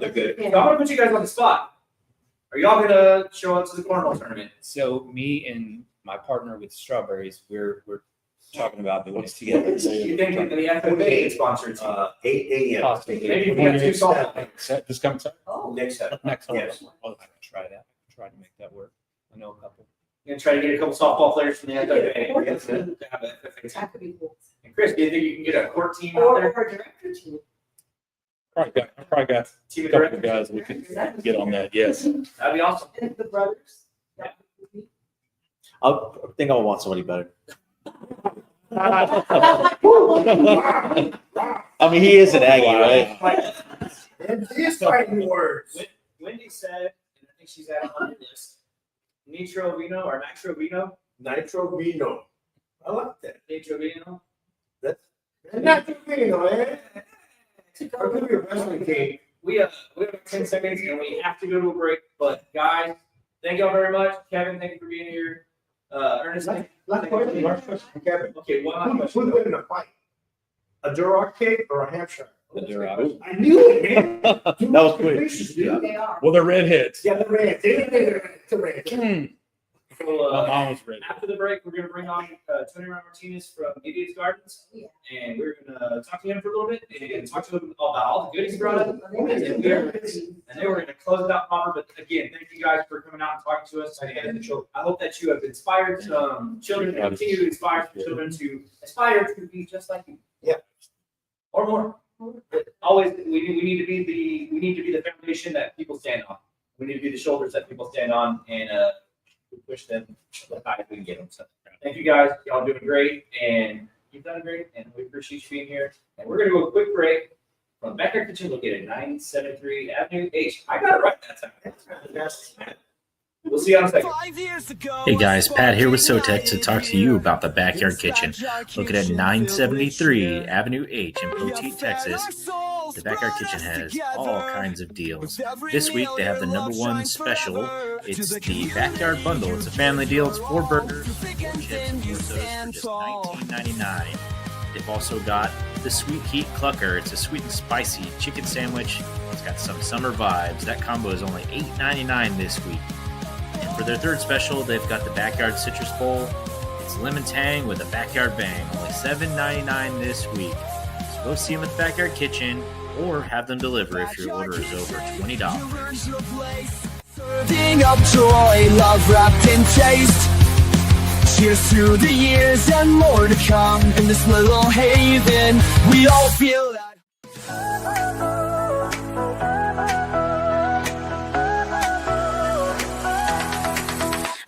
They're good. So I'm gonna put you guys on the spot. Are y'all gonna show up to the cornhole tournament? So me and my partner with Strawberries, we're talking about doing this together. You think the FFA is sponsored? 8 a.m. Possibly. Maybe we have 2 softball. This coming Saturday? Oh. Next time. Next one. Yes. Oh, I can try that. Try to make that work. I know a couple. You're gonna try to get a couple softball players from the FFA. We're gonna have an FFA team. That could be cool. And Chris, do you think you can get a court team out Or there? a director team. I probably got Team a of couple of directors. guys we can get on that. Yes. That'd be awesome. And the brothers. I think I'll want somebody better. Wow. I mean, he is an Aggie, right? And he's fighting words. Wendy said, and I think she's at on the list, Nitro Vino or Nitro Vino. Nitro Vino. I like that. Nitro Vino. Nitro Vino, eh? I'll give you a wrestling game. We have 10 seconds and we have to go to a break. But guys, thank y'all very much. Kevin, thank you for being here. Ernest, Last question, Kevin. Okay, one last Who's question. winning a fight? A Duroc cake or a Hampshire? The Duroc. I knew it, man. That was quick. Delicious, dude. They are. Well, they're redheads. Yeah, the red. The red. So, My mom was red. after the break, we're going to bring on Tony Martinez from Idiot's Gardens. Yeah. And we're going to talk to him for a little bit and talk to him about all the goodies he brought up. And then we're going to close it out proper. But again, thank you guys for coming out and talking to us. And I hope that you have inspired some children and continue to inspire some children to aspire to be just like you. Yeah. Or more. But always, we need to be the foundation that people stand on. We need to be the shoulders that people stand on, and we push them as high as we can get them. So thank you guys. Y'all doing great, and you've done great, and we appreciate you being here. And we're gonna go a quick break from Backyard Kitchen located at 973 Avenue H. I got it right that time. We'll see you in a second. Hey guys, Pat here with SoTex to talk to you about the Backyard Kitchen. Located at 973 Avenue H in Poteet, Texas. The Backyard Kitchen has all kinds of deals. This week they have the #1 special. It's the Backyard Bundle. It's a family deal. It's 4 burgers, 4 chips, 4 sodas for just $19.99. They've also got the Sweet Heat Clucker. It's a sweet and spicy chicken sandwich. It's got some summer vibes. That combo is only $8.99 this week. And for their 3rd special, they've got the Backyard Citrus Bowl. It's lemon tang with a backyard bang. Only $7.99 this week. So go see them at the Backyard Kitchen or have them deliver if your order is over $20. Serving up joy, love wrapped in taste. Cheers to the years and more to come. In this little haven, we all feel that.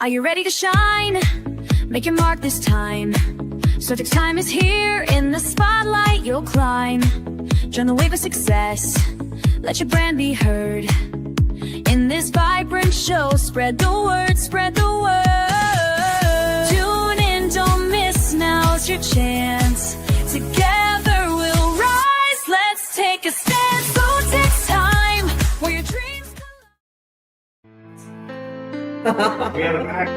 Are you ready to shine? Make your mark this time. SoTex time is here. In the spotlight, you'll climb. Join the wave of success. Let your brand be heard. In this vibrant show, spread the word, spread the word. Tune in, don't miss, now's your chance. Together we'll rise, let's take a stand. SoTex time, where your dreams We have a back.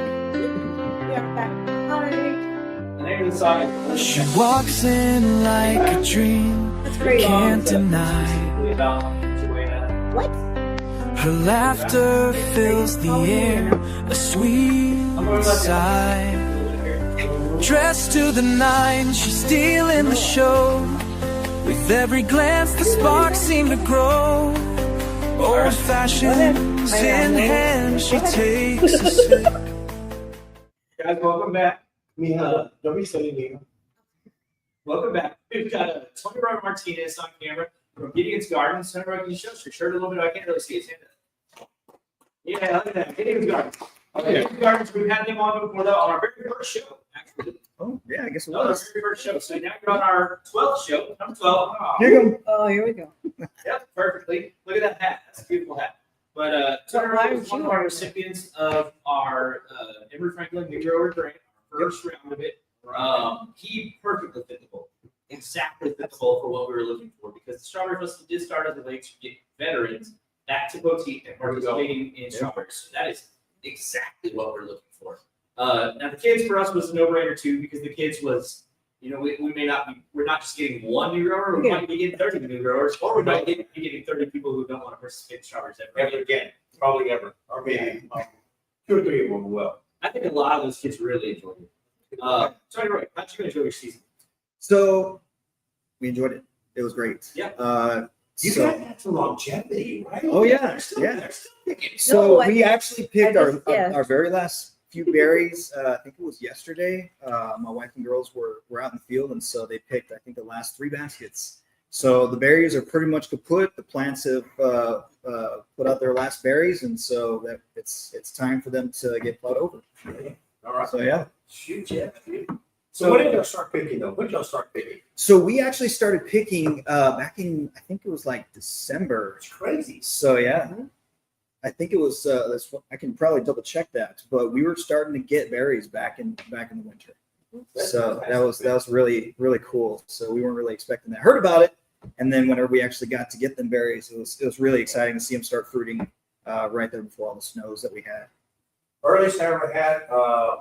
The name of the song is She walks in like a dream. That's very long. Can't deny. about Joanna. What? Her laughter fills the air, a sweet sigh. Dressed to the nines, she's stealing the show. With every glance, the sparks seem to grow. Old fashioned in hand, she takes a sip. Guys, welcome back. Don't be silly, Mia. Welcome back. We've got Tony Martinez on camera from Gideon's Gardens. Tony, can you show us your shirt a little bit? I can't really see his hand. Yeah, look at that. Gideon's Gardens. Okay, Gideon's Gardens, we've had them on before, though, on our very first show, actually. Oh, yeah, I guess it No, our was. very first show. So now you're on our 12th show, number 12. Oh, Here you go. Oh, here we go. Yep, perfectly. Look at that hat. That's a beautiful hat. But Tony was one of our recipients of our Emory Franklin New Grower Grant, our first round of it. He perfectly fit the bowl. Exactly fit the bowl for what we were looking for, because the Strawberry Festival did start as a way to get veterans back to Poteet and participating in strawberries. So that is exactly what we're looking for. Now the kids for us was a no-brainer too, because the kids was, you know, we're not just getting one new grower, we might be getting 30 new growers, or we might be getting 30 people who don't want to participate in strawberries Ever again, probably ever, or maybe 2 or 3 of them will. I think a lot of those kids really enjoyed it. So anyway, how'd you enjoy your season? So we enjoyed it. It was great. Yeah. You So- got that for longevity, right? Oh, yeah, They're still- yeah. they're still picking. So No, I- we actually picked I our, just- yeah. our very last few berries. I think it was yesterday. My wife and girls were out in the field, and so they picked, I think, the last 3 baskets. So the berries are pretty much kaput. The plants have put out their last berries, and so that it's time for them to get plowed over. All right. So yeah. Shoot, yeah. So when did y'all start picking though? When did y'all start picking? So we actually started picking back in, I think it was like December. It's crazy. So yeah, I think it was. I can probably double check that, but we were starting to get berries back in the winter. So that was really cool. So we weren't really expecting that. Heard about it, and then whenever we actually got to get them berries, it was really exciting to see them start fruiting right there before all the snows that we had. Earliest I ever had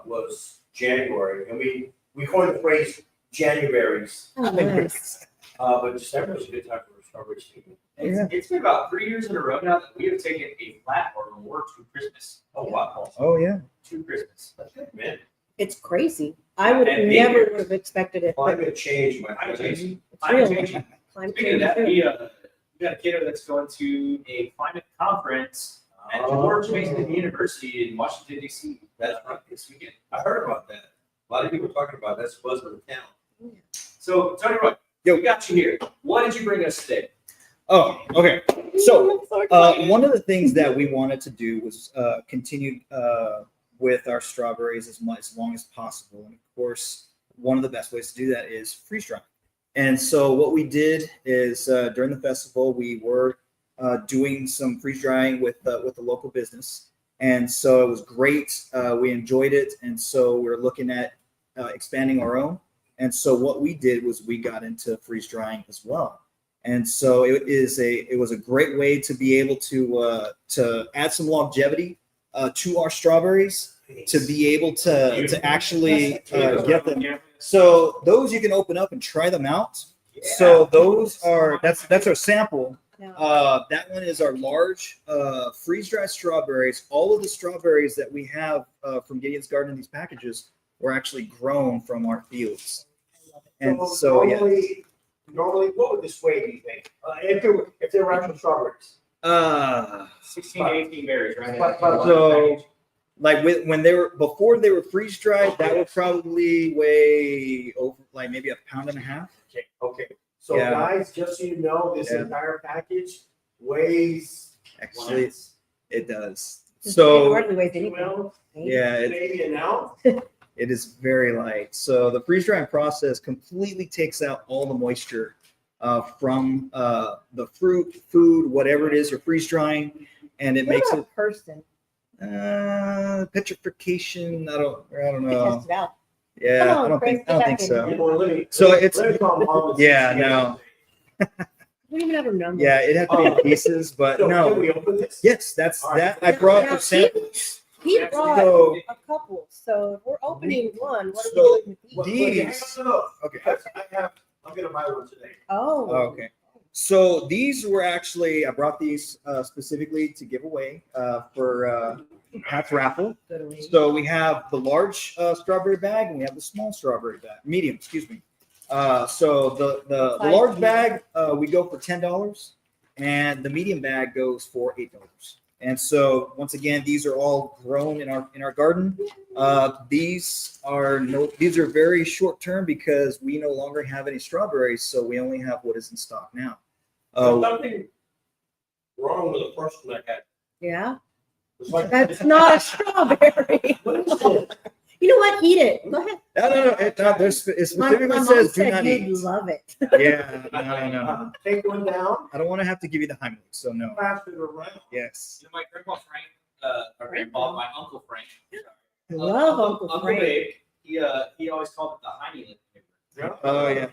was January, and we coined the phrase Januaries. Oh, nice. But December was a good time for strawberries too. It's been about 3 years in a row now that we have taken a flat or more to Christmas. Oh wow! Oh yeah. To Christmas. That's good, man. It's crazy. I would And never maybe- would have expected it. But Climate change, my Climate friend. change. it's Climate real. change. Climate Speaking of change that, too. we got a kiddo that's going to a climate conference at George Mason University in Washington, D.C. That's right. This weekend. I heard about that. A lot of people talking about that's the buzz of the town. So, Tony Roy, we got you here. What did you bring us today? Oh, okay. So one of the things that we wanted to do was continue with our strawberries as long as possible, and of course, one of the best ways to do that is freeze drying. And so what we did is during the festival, we were doing some freeze drying with the local business, and so it was great. We enjoyed it, and so we're looking at expanding our own. And so what we did was we got into freeze drying as well. And so it was a great way to be able to add some longevity to our strawberries, to be able to actually get them. So those you can open up and try them out. So those are that's our sample. That one is our large freeze dried strawberries. All of the strawberries that we have from Gideon's Garden in these packages were actually grown from our fields. And so Normally, what would this weigh, do you think? If they were actual strawberries? 16 to 18 berries, right? So, like when they were before they were freeze dried, that would probably weigh over like maybe 1.5 pounds. Okay. So Yeah. guys, just so you know, this entire package weighs Actually, it does. It So hardly weighs anything. yeah, maybe an ounce. it is very light. So the freeze drying process completely takes out all the moisture from the fruit, food, whatever it is you're freeze drying, and it What makes about it a person? petrification. I don't I know. test it out. Yeah, Come on, I don't Chris, think get so. back in So it's yeah, yeah, no. We don't even have a number. Yeah, it'd have to be in pieces, but So, no. can we open this? Yes, that's All right. that. I brought Now, for samples. He brought So- a couple. So if we're opening one, what are we So doing with these. Okay. I'm gonna buy one today. Oh. Okay. So these were actually I brought these specifically to give away for Pat's raffle. So we have the large strawberry bag and we have the small strawberry bag, medium, excuse me. So the large bag we go for $10, and the medium bag goes for $8. And so once again, these are all grown in our garden. These are very short term because we no longer have any strawberries, so we only have what is in stock now. Nothing wrong with the first one I had. Yeah. It's like- That's not a strawberry. What is it? You know what? Eat it. Go ahead. No. It specifically My mom says do said not you'd eat. love it. Yeah, no. Take one down. I don't want to have to give you the Heimlich, so no. Pass it around. Yes. You know, my grandpa Frank, or grandpa, my uncle Frank. I love Uncle Frank. Babe, he always called it the Heine lick. Oh yeah.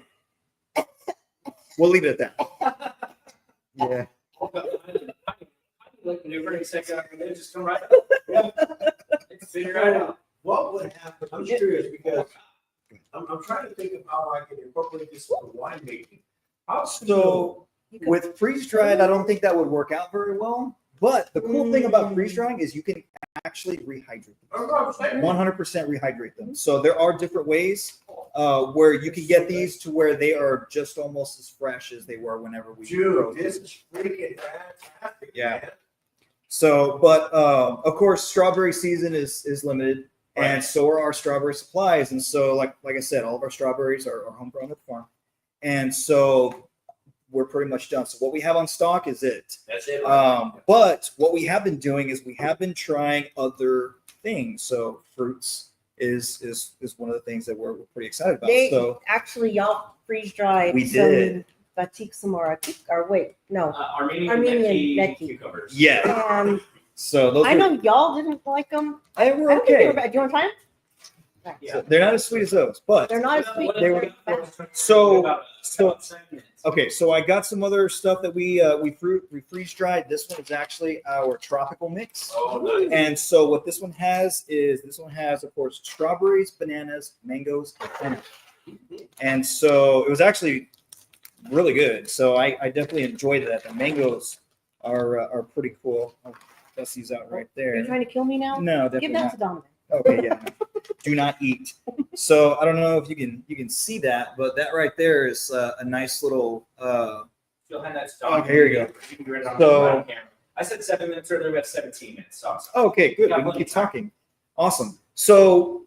We'll leave it at that. Yeah. Lick maneuver, he said, just come right up. Figure it out. What would happen? I'm curious because I'm trying to think of how I can incorporate this into winemaking. So with freeze dried, I don't think that would work out very well. But the cool thing about freeze drying is you can actually rehydrate them. 100% rehydrate them. So there are different ways where you can get these to where they are just almost as fresh as they were whenever we Dude, this is freaking fantastic. Yeah. Man. So, but of course, strawberry season is limited, and so are our strawberry supplies. And so, like I said, all of our strawberries are homegrown at the farm, and so we're pretty much done. So what we have on stock is it. That's it. But what we have been doing is we have been trying other things. So fruits is one of the things that we're pretty excited about. So Actually, y'all freeze dried. We did. Batik samara, or wait, no. Armenian Meki. cucumbers. yeah. And So those I know y'all didn't like them. I were I don't think they were okay. bad. Do you want to try them? Yeah. So they're not as sweet as those, but They're not as sweet. They were- okay. So I got some other stuff that we freeze dried. This one is actually our tropical mix. Oh, nice. And so what this one has is of course strawberries, bananas, mangoes, and pineapple. And so it was actually really good. So I definitely enjoyed that. The mangoes are pretty cool. I'll bust these out right Are there. you trying to kill me now? No, definitely Give that not. to Donovan. Okay, yeah. Do not eat. So I don't know if you can see that, but that right there is a nice little. You'll hand that to Oh, Donovan. here you go. You can do it on So- camera. I said 7 minutes earlier. We have 17 minutes. So I'm sorry. Okay, good. Yeah, We can plenty keep of time. talking. Awesome. So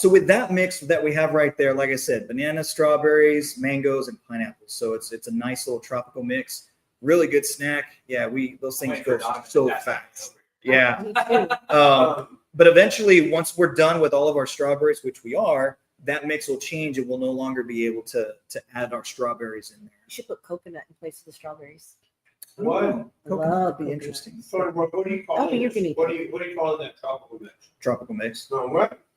with that mix that we have right there, like I said, bananas, strawberries, mangoes, and pineapples. So it's a nice little tropical mix. Really good snack. Yeah, those things go so fast. Yeah. Me too. But eventually, once we're done with all of our strawberries, which we are, that mix will change and we'll no longer be able to add our strawberries in there. You should put coconut in place of the strawberries. What? Coconut would be interesting. So what do you call Oh, but you this? can eat What do you call that tropical mix? Tropical mix. No,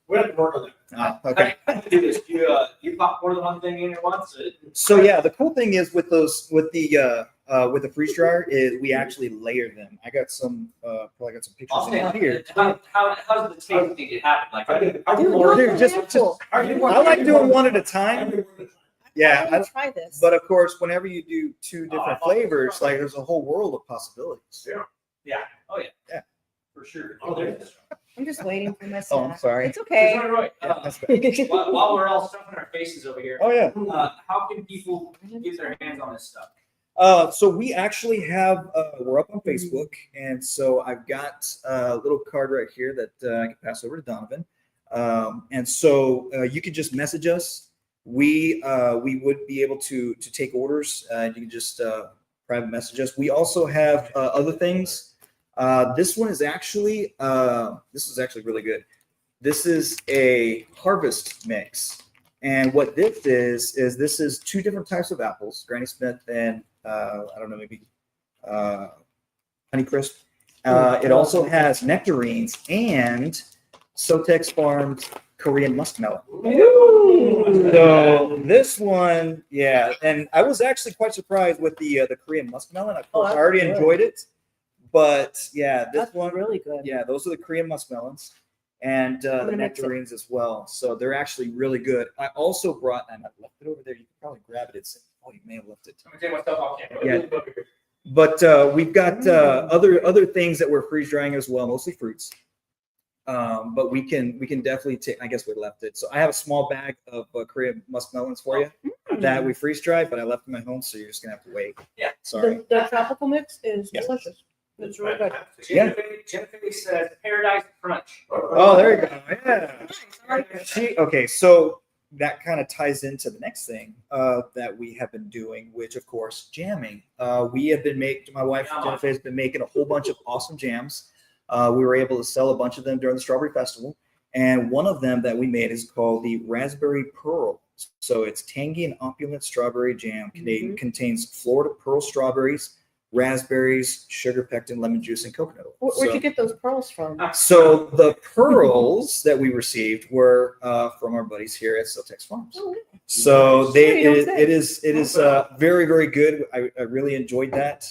we have to work on that. Okay. Do this. You pop more than one thing in at once. So yeah, the cool thing is with the freeze dryer is we actually layer them. I got some probably got some pictures in here. How does the taste think it happened? Like, I like doing one at a time. Yeah, I try this. but of course, whenever you do two different flavors, like there's a whole world of possibilities. yeah. Oh yeah. Yeah. For sure. Oh, there's. I'm just waiting for my Oh, snack. I'm sorry. It's okay. Right. Yeah, that's good. While we're all stuffing our faces over here, Oh yeah. how can people get their hands on this stuff? So we actually have we're up on Facebook, and so I've got a little card right here that I can pass over to Donovan, and so you could just message us. We would be able to take orders. You can just private message us. We also have other things. This one is actually really good. This is a harvest mix, and what this is this is two different types of apples, Granny Smith and I don't know, maybe Honeycrisp. It also has nectarines and SoTex Farms Korean muskmelon. So this one, yeah, and I was actually quite surprised with the Korean muskmelon. Of course, I already enjoyed it, but yeah, this That's one really good. Yeah, those are the Korean muskmelons and the gonna mix it. nectarines as well. So they're actually really good. I also brought, and I left it over there. You can probably grab it. Oh, you may have left it. I'm gonna take my stuff off camera. Yeah. But we've got other things that we're freeze drying as well, mostly fruits. But we can definitely take. I guess we left it. So I have a small bag of Korean muskmelons for you that we freeze dried, but I left them at home, so you're just gonna have to wait. Yeah. Sorry. The tropical mix is Yeah. delicious. It's really good. Yeah. Jennifer says Paradise Crunch. Oh, there you go. Yeah. Okay, so that kind of ties into the next thing that we have been doing, which of course, jamming. We have been my wife Jennifer has been making a whole bunch of awesome jams. We were able to sell a bunch of them during the Strawberry Festival. And one of them that we made is called the Raspberry Pearl. So it's tangy and opulent strawberry jam. Contains Florida pearl strawberries, raspberries, sugar, pectin, lemon juice, and coconut oil. Where'd you get those pearls from? So the pearls that we received were from our buddies here at SoTex Farms. Oh, So Sweet, it is very, very good. I really enjoyed that.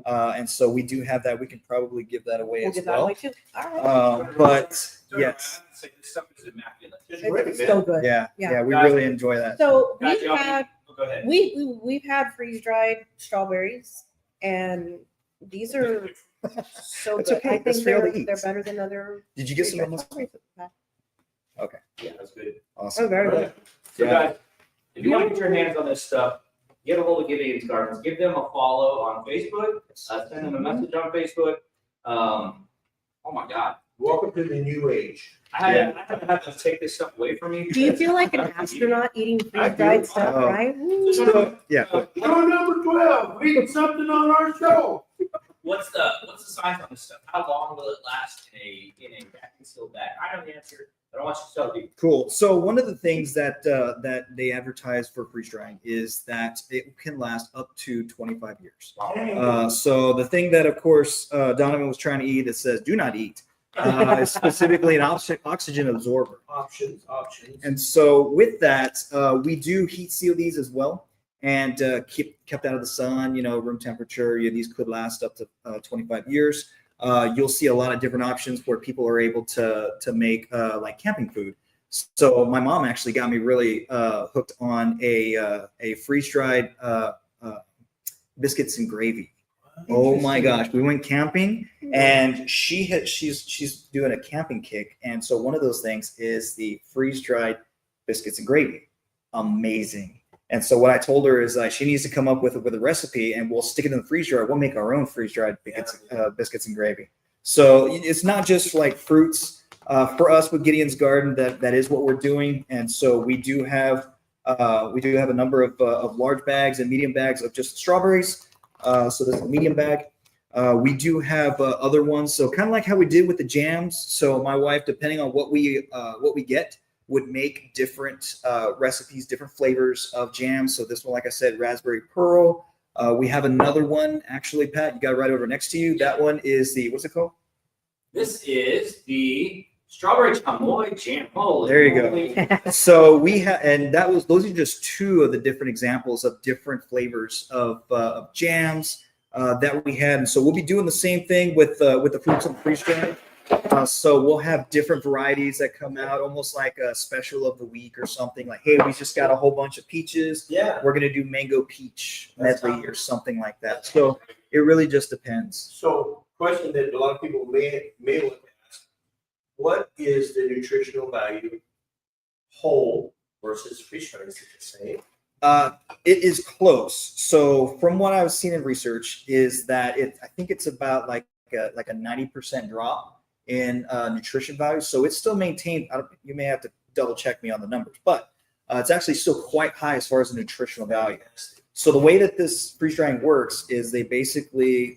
And so we do have that. We can probably give that away We'll as give that well. away too. All right. But yes, This stuff is immaculate. It's so good. yeah, Yeah. we really enjoy that. So Guys, we've y'all had go ahead. we've had freeze dried strawberries, and these are so It's good. okay. I That's think fair they're to eat. better than other. Did you get some freeze-dried of those? strawberries that we've had. Okay, Yeah, that's good. awesome. Oh, very good. So Yeah. guys, if you want to get your hands on this stuff, get a hold of Gideon's Gardens. Give them a follow on Facebook. Send them a message on Facebook. Oh my God, Welcome to the new age. I haven't had to take this stuff away from me. Do you feel like an astronaut eating freeze-dried stuff, Oh. right? So, yeah. Show number 12, read something on our show. What's the science on this stuff? How long will it last in a vacuum sealed bag? I know the answer, but I want you to tell me. Cool. So one of the things that that they advertise for freeze drying is that it can last up to 25 years. So the thing that, of course, Donovan was trying to eat that says "do not eat" is specifically an oxygen absorber. Options. And so with that, we do heat seal these as well, and kept out of the sun. Room temperature. These could last up to 25 years. You'll see a lot of different options where people are able to make like camping food. So my mom actually got me really hooked on a freeze-dried biscuits and gravy. Oh my gosh, we went camping and she's doing a camping kick, and so one of those things is the freeze-dried biscuits and gravy. Amazing. And so what I told her is she needs to come up with a recipe, and we'll stick it in the freeze dryer. We'll make our own freeze-dried biscuits and gravy. So it's not just like fruits. For us with Gideon's Garden, that is what we're doing. And so we do have a number of large bags and medium bags of just strawberries. So there's a medium bag. We do have other ones. So kind of like how we did with the jams. So my wife, depending on what we get, would make different recipes, different flavors of jams. So this one, like I said, raspberry pearl. We have another one, actually, Pat, you got it right over next to you. That one is what's it called? This is the strawberry chamoy jam. Holy there you go. So we have, and those are just two of the different examples of different flavors of jams that we had. And so we'll be doing the same thing with the fruits and freeze drying. So we'll have different varieties that come out, almost like a special of the week or something. Like, hey, we just got a whole bunch of peaches. Yeah. We're gonna do mango peach medley or something like that. So it really just depends. So, question that a lot of people may want to ask: what is the nutritional value whole versus freeze-dried? Is it the same? It is close. So from what I've seen in research, is that I think it's about like a 90% drop in nutrition value. So it's still maintained. You may have to double check me on the numbers, but it's actually still quite high as far as the nutritional value. So the way that this freeze drying works is they basically,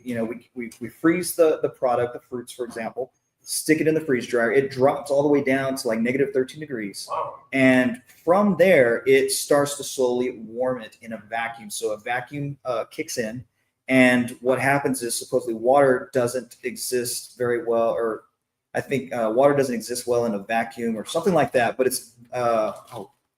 we freeze the product, the fruits, for example, stick it in the freeze dryer. It drops all the way down to like negative 13 degrees. Wow. And from there, it starts to slowly warm it in a vacuum. So a vacuum kicks in. And what happens is supposedly water doesn't exist very well, or I think water doesn't exist well in a vacuum or something like that. But it's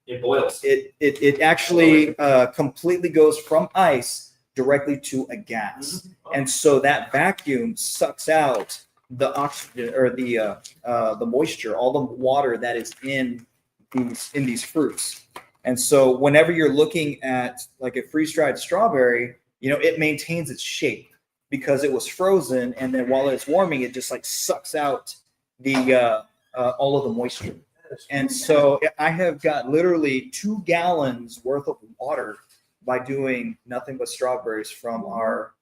it boils. It actually completely goes from ice directly to a gas, and so that vacuum sucks out the oxygen or the moisture, all the water that is in these fruits. And so whenever you're looking at like a freeze-dried strawberry, it maintains its shape because it was frozen, and then while it's warming, it just like sucks out the all of the moisture. And so I have got literally 2 gallons worth of water by doing nothing but strawberries from our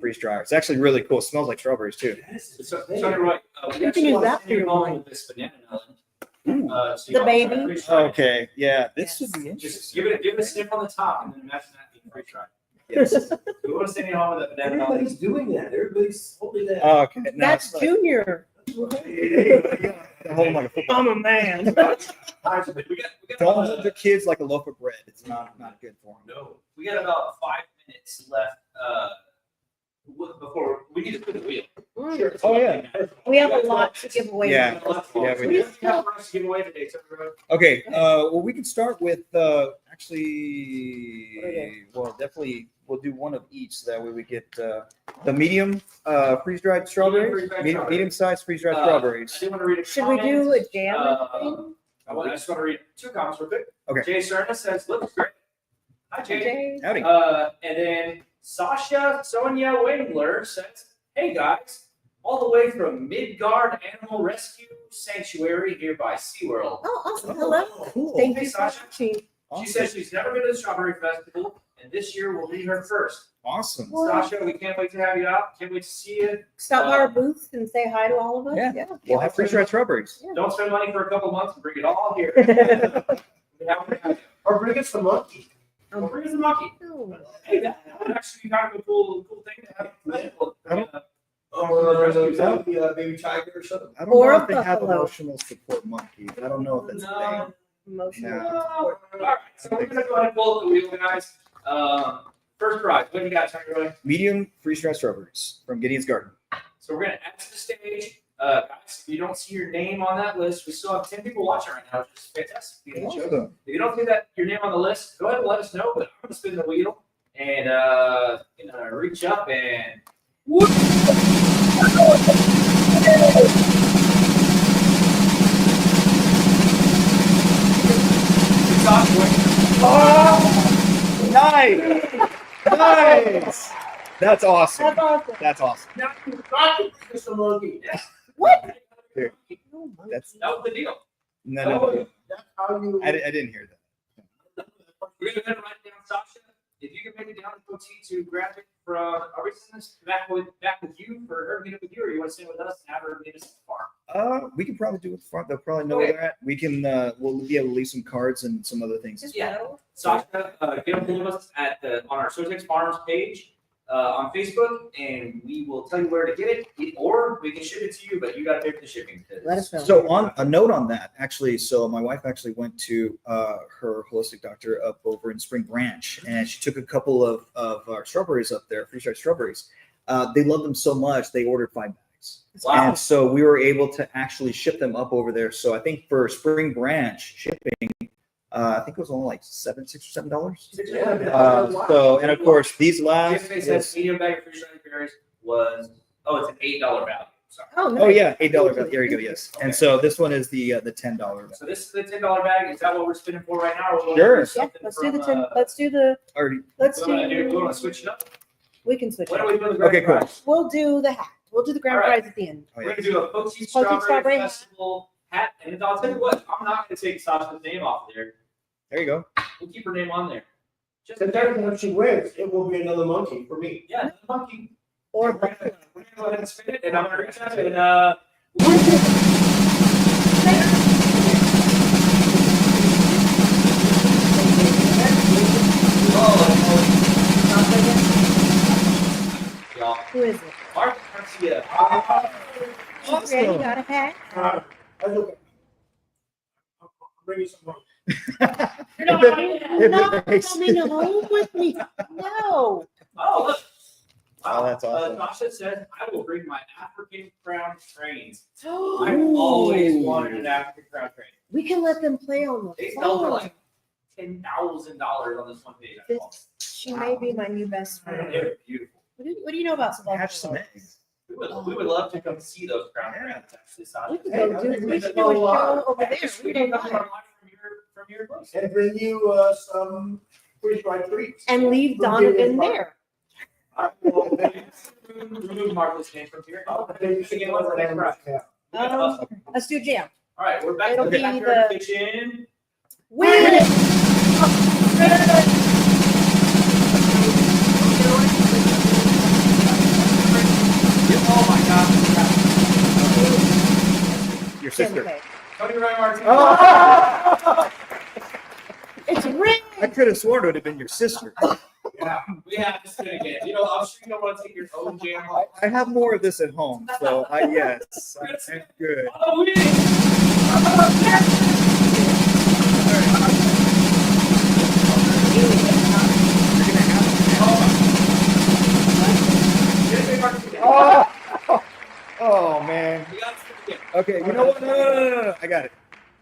freeze dryer. It's actually really cool. It smells like strawberries too. So you're right. You can use that for your home with this banana melon. So The you baby. also freeze dry it. Okay, yeah, this would be Just interesting. give it a sniff on the top, and then imagine that being freeze dried. Yes. We want to stay in home with that banana melon. Everybody's doing that. Everybody's holding that. Okay, now That's it's like, Junior. hold like a football. I'm a man. We got Don't hold the kids like a loaf of bread. It's not good for them. No. We got about 5 minutes left before we need to put the wheel. Oh yeah. We have a lot to give away. Yeah. Yeah, we we do. have for us to give away today. So Okay. Well, we can start with actually. Well, definitely we'll do one of each, so that way we get the medium freeze-dried strawberries, medium-sized freeze-dried strawberries. I do want to read a Should we do a jam thing? I just want to read 2 comments real quick. Okay. Jay Serna says, looks great. Hi, Jay. Howdy. And then Sonia Wengler says, hey guys, all the way from Midgard Animal Rescue Sanctuary here by SeaWorld. Oh, awesome. Hello. Cool. Thank Hey, you for Sasha. watching. She says she's never been to the Strawberry Festival, and this year will be her first. Awesome. Sasha, we can't wait to have you out. Can't wait to see you. Stop by our booth and say hi to all of us. Yeah. We'll have freeze-dried strawberries. Don't spend money for a couple months and bring it all here. Or bring us the monkey. Or bring us the monkey. Hey, that would actually be kind of a cool thing to have. Or maybe tiger or something. I don't know Or if a they have buffalo. emotional support monkeys. I don't know if that's a thing. Emotional. No. All right, so we're gonna go ahead and pull up the wheel, guys. First prize. What do you got, Tiger Roy? Medium freeze-dried strawberries from Gideon's Garden. So we're gonna add to the stage. Guys, if you don't see your name on that list, we still have 10 people watching right now, which is fantastic. Awesome. If you don't see that your name on the list, go ahead and let us know. But I'm gonna spin the wheel and reach up and whoop. Oh, nice. Nice. That's awesome. That's awesome. That's awesome. Now you got to bring us the monkey. What? Here. That was the deal. No. That's how you. I didn't hear that. We're gonna go ahead and write down Sasha. If you can make it down to Poteet to grab it from, are we sending this back with you for her to meet up with you, or you want to stay with us and have her meet us at the farm? We can probably do it at the front. They'll probably know where they're at. We can. We'll be able to leave some cards and some other things. Yeah. Sasha, get a hold of us on our SoTex Farms page on Facebook, and we will tell you where to get it, or we can ship it to you, but you got to pay for the shipping. Let us know. So on a note on that, actually, so my wife actually went to her holistic doctor up over in Spring Branch, and she took a couple of our strawberries up there, freeze-dried strawberries. They love them so much, they ordered 5 bags. Wow. And so we were able to actually ship them up over there. So I think for Spring Branch shipping, I think it was only like $6 or $7. So, and of course, these last. This says medium bag of freeze-dried berries was, it's an $8 value. Sorry. Oh yeah, $8 value. There you go. Yes. Okay. And so this one is the $10 value. So this is the $10 bag. Is that what we're spinning for right now? Or we'll Sure. do Yeah, something let's do the from, 10. Let's do the. Already. Let's we want do. to switch it up. We can switch. When it. are we doing the grand Okay, cool. prize? We'll do the hat. We'll do the grand All right. prize at the end. Oh, We're yeah. gonna do a Poteet Strawberry Strawberry hat. Festival hat, and I'll tell you what, I'm not gonna take Sasha's name off of there. There you go. We'll keep her name on there. Just And then when she wins, it will be another monkey for me. yeah, the monkey. Or We're gonna go ahead and spin it, and I'm gonna reach out and y'all. who is it? Mark Garcia. Ready? Got a hat? That's okay. I'll bring you some monkey. No, not coming home with me. No. Oh, look. Oh, that's awesome. Sasha said, I will bring my African crown trains. I've always wanted an African crown train. We can let them play on the They sell for phone. like $10,000 on this one page. She may be my new best friend. They're beautiful. What do you know about Hatch some Sylvester? eggs. We would love to come see those crown trains, actually, Sasha. We could Hey, go I do, think we we should should do a go, show over there. We We can can come live. from your place. And bring you some freeze-dried treats. And leave Donovan there. All right, well, remove Martha's name from here. Okay, you should get one of them. Yeah. Let's do jam. All right, we're back It'll to the be backyard the- kitchen. Win it! Oh my God. Your sister. Okay. Tony Ryan Martinez. Oh! It's rigged. I could have sworn it would have been your sister. Yeah, we have to spin again. I'm sure you don't want to take your own jam off. I have more of this at home, so yes, I'm good. Oh, we Oh man. We got to spin again. Okay, you know what? No. I got it.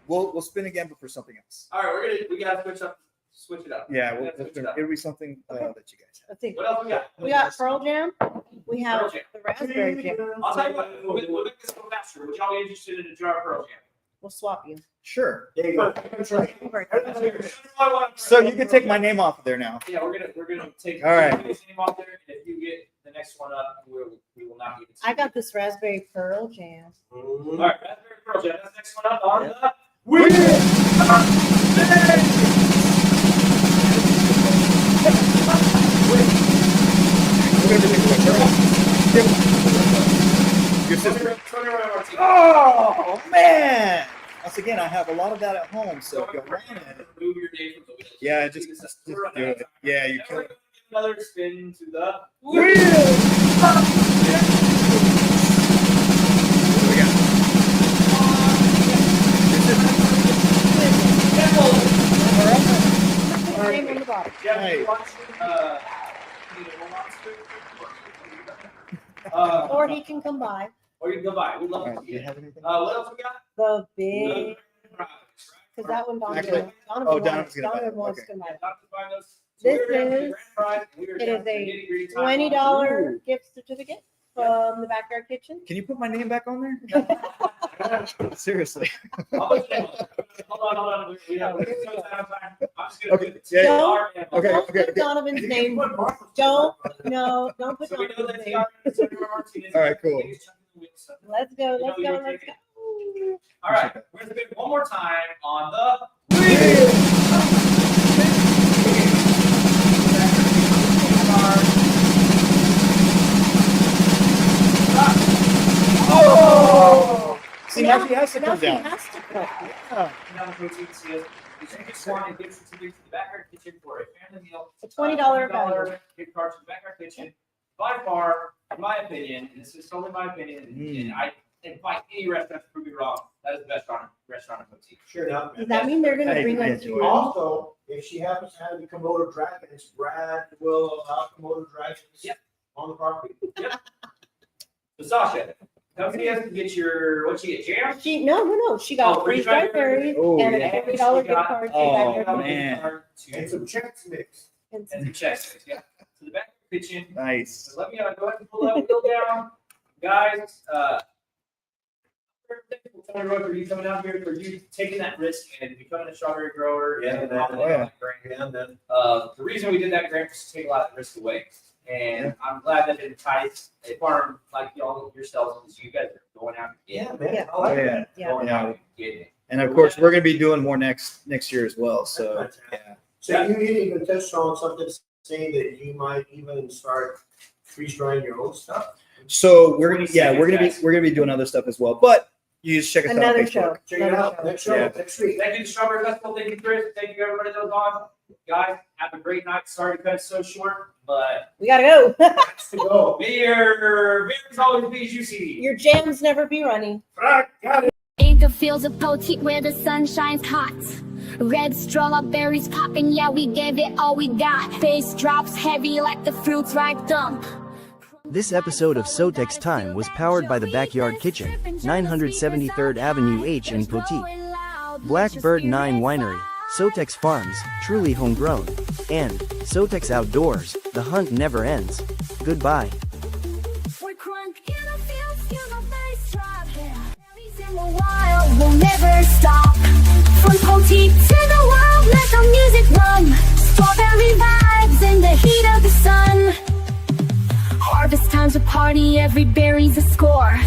We'll spin again, but for something else. All right, we got to switch it up. Yeah, We gotta switch it up. it'll be something that you guys have. I think What else we got? we got pearl jam. We have Pearl jam. the raspberry jam. I'll tell you what, we'll make this go faster. Would y'all be interested in a jar of Pearl Jam? We'll swap you. Sure. There you go. That's right. So you can take my name off of there now. Yeah, we're gonna take All right. his name off there, and if you get the next one up, we will not give it to you. I got this raspberry pearl jam. All right, Raspberry Pearl Jam. That's the next one up on the Oh man! Once again, I have a lot of that at home, so if you want it, Move your day from the wheel. yeah, just do it. Yeah, you And kill we're it. gonna give another spin to the Wheel! What do we got? Put your name on the bottom. Yeah, Hey. you want to, need a monster? Or he can come by. Or you can go by. We'd love All to right, see do you it. have anything? What else we got? The big, Right. because that one Actually- Donovan's gonna buy it. wants Okay. to buy it. Not to find those. This We're down to the is- grand prize. We are it down is to the a nitty-gritty time. $20 gift certificate from the Backyard Kitchen. Can you put my name back on there? Seriously. Hold on. We have no time. I'm just gonna Okay, put yeah, the yeah. $2 and- Okay, Don't okay, put okay. Donovan's name. Don't put So we know Donovan's that the name. Martinez. All right, cool. Let's go, let's go, let's go. All right, we're gonna spin one more time on the Oh! See, now she has to Now come she down. has to come. Yeah. Now the Poteet says, if you just want to give certificate to the Backyard Kitchen for a family meal. A $20 value. Gift card to the Backyard Kitchen. By far, in my opinion, and this is totally my opinion, and I invite any restaurant to prove me wrong. That is the best restaurant in Poteet. Sure enough. Does that mean they're gonna Hey, bring I us enjoy it. Also, if she happens to have the Komodo dragons, Brad will allow Komodo dragons Yep. on the property. So Sasha, come to us to get your, what you get, jam? She got Oh, freeze dried berries Oh, and yeah. a $40 gift card to Oh, Backyard man. And some Chex Mix. Kitchen. And some checks, yeah. So the Backyard Kitchen. Nice. So let me go ahead and pull that wheel down. Guys, for you coming out here, for you taking that risk and becoming a strawberry grower. Yeah, and man. offering Oh, yeah. that grant. And then The reason we did that grant was to take a lot of the risk away. And I'm glad that it enticed a farm like y'all yourselves, because you guys are going out. yeah, man. Yeah. I like Oh, that. Yeah. Going Yeah. out and getting it. And of course, we're gonna be doing more next year as well. So That's yeah. So you even touched on something saying that you might even start freeze drying your own stuff. So we're gonna be doing other stuff as well. But you just check us out on Another Facebook. show. Check it out next show, Yeah. next week. Thank you to Strawberry Festival. Thank you, Chris. Thank you, everybody that was on. Guys, have a great night. Sorry to cut it so short, but We gotta go. Let's go. may your beers always be juicy. Your jams never be running. In the fields of Poteet where the sun shines hot. Red strawberries popping, yeah, we gave it all we got. Face drops heavy like the fruits ripe dump. This episode of SoTex Time was powered by the Backyard Kitchen, 973rd Avenue H in Poteet. Blackbird 9 Winery, SoTex Farms, truly homegrown, and SoTex Outdoors, the hunt never ends. Goodbye. We're crunk in the fields, in the face drop. Berries in the wild will never stop. From Poteet to the world, let the music run. Strawberry vibes in the heat of the sun. Harvest time's a party, every berry's a score.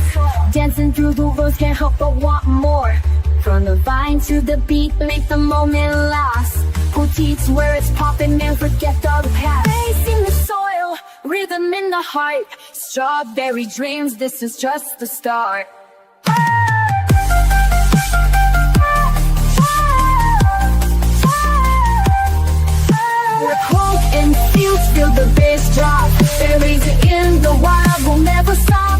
Dancing through the rows, can't help but want more. From the vine to the beat, make the moment last. Poteet's where it's poppin', man, forget all the past. Face in the soil, rhythm in the heart. Strawberry dreams, this is just the start. We're cold in fields, feel the bass drop. Berries in the wild, will never stop.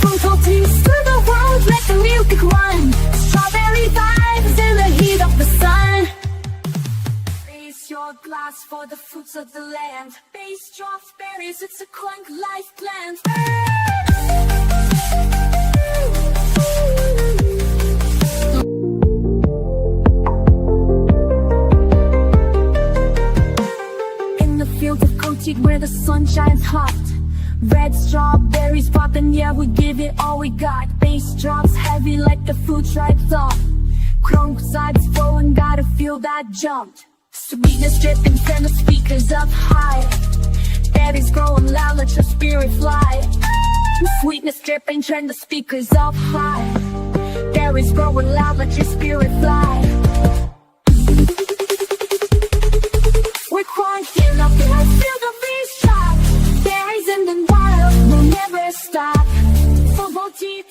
From Poteet to the world, let the music run. Strawberry vibes in the heat of the sun. Raise your glass for the fruits of the land. Bass drops berries, it's a clunk life blend. In the fields of Poteet where the sun shines hot. Red strawberries poppin', yeah, we give it all we got. Bass drops heavy like the food tribe thump. Crunk sides flowing, gotta feel that jump. Sweetness dripping, turn the speakers up high. Berries growing loud, let your spirit fly. Sweetness dripping, turn the speakers up high. Berries growing loud, let your spirit fly. We're cranking up and I feel the bass drop. Berries in the wild will never stop. From Poteet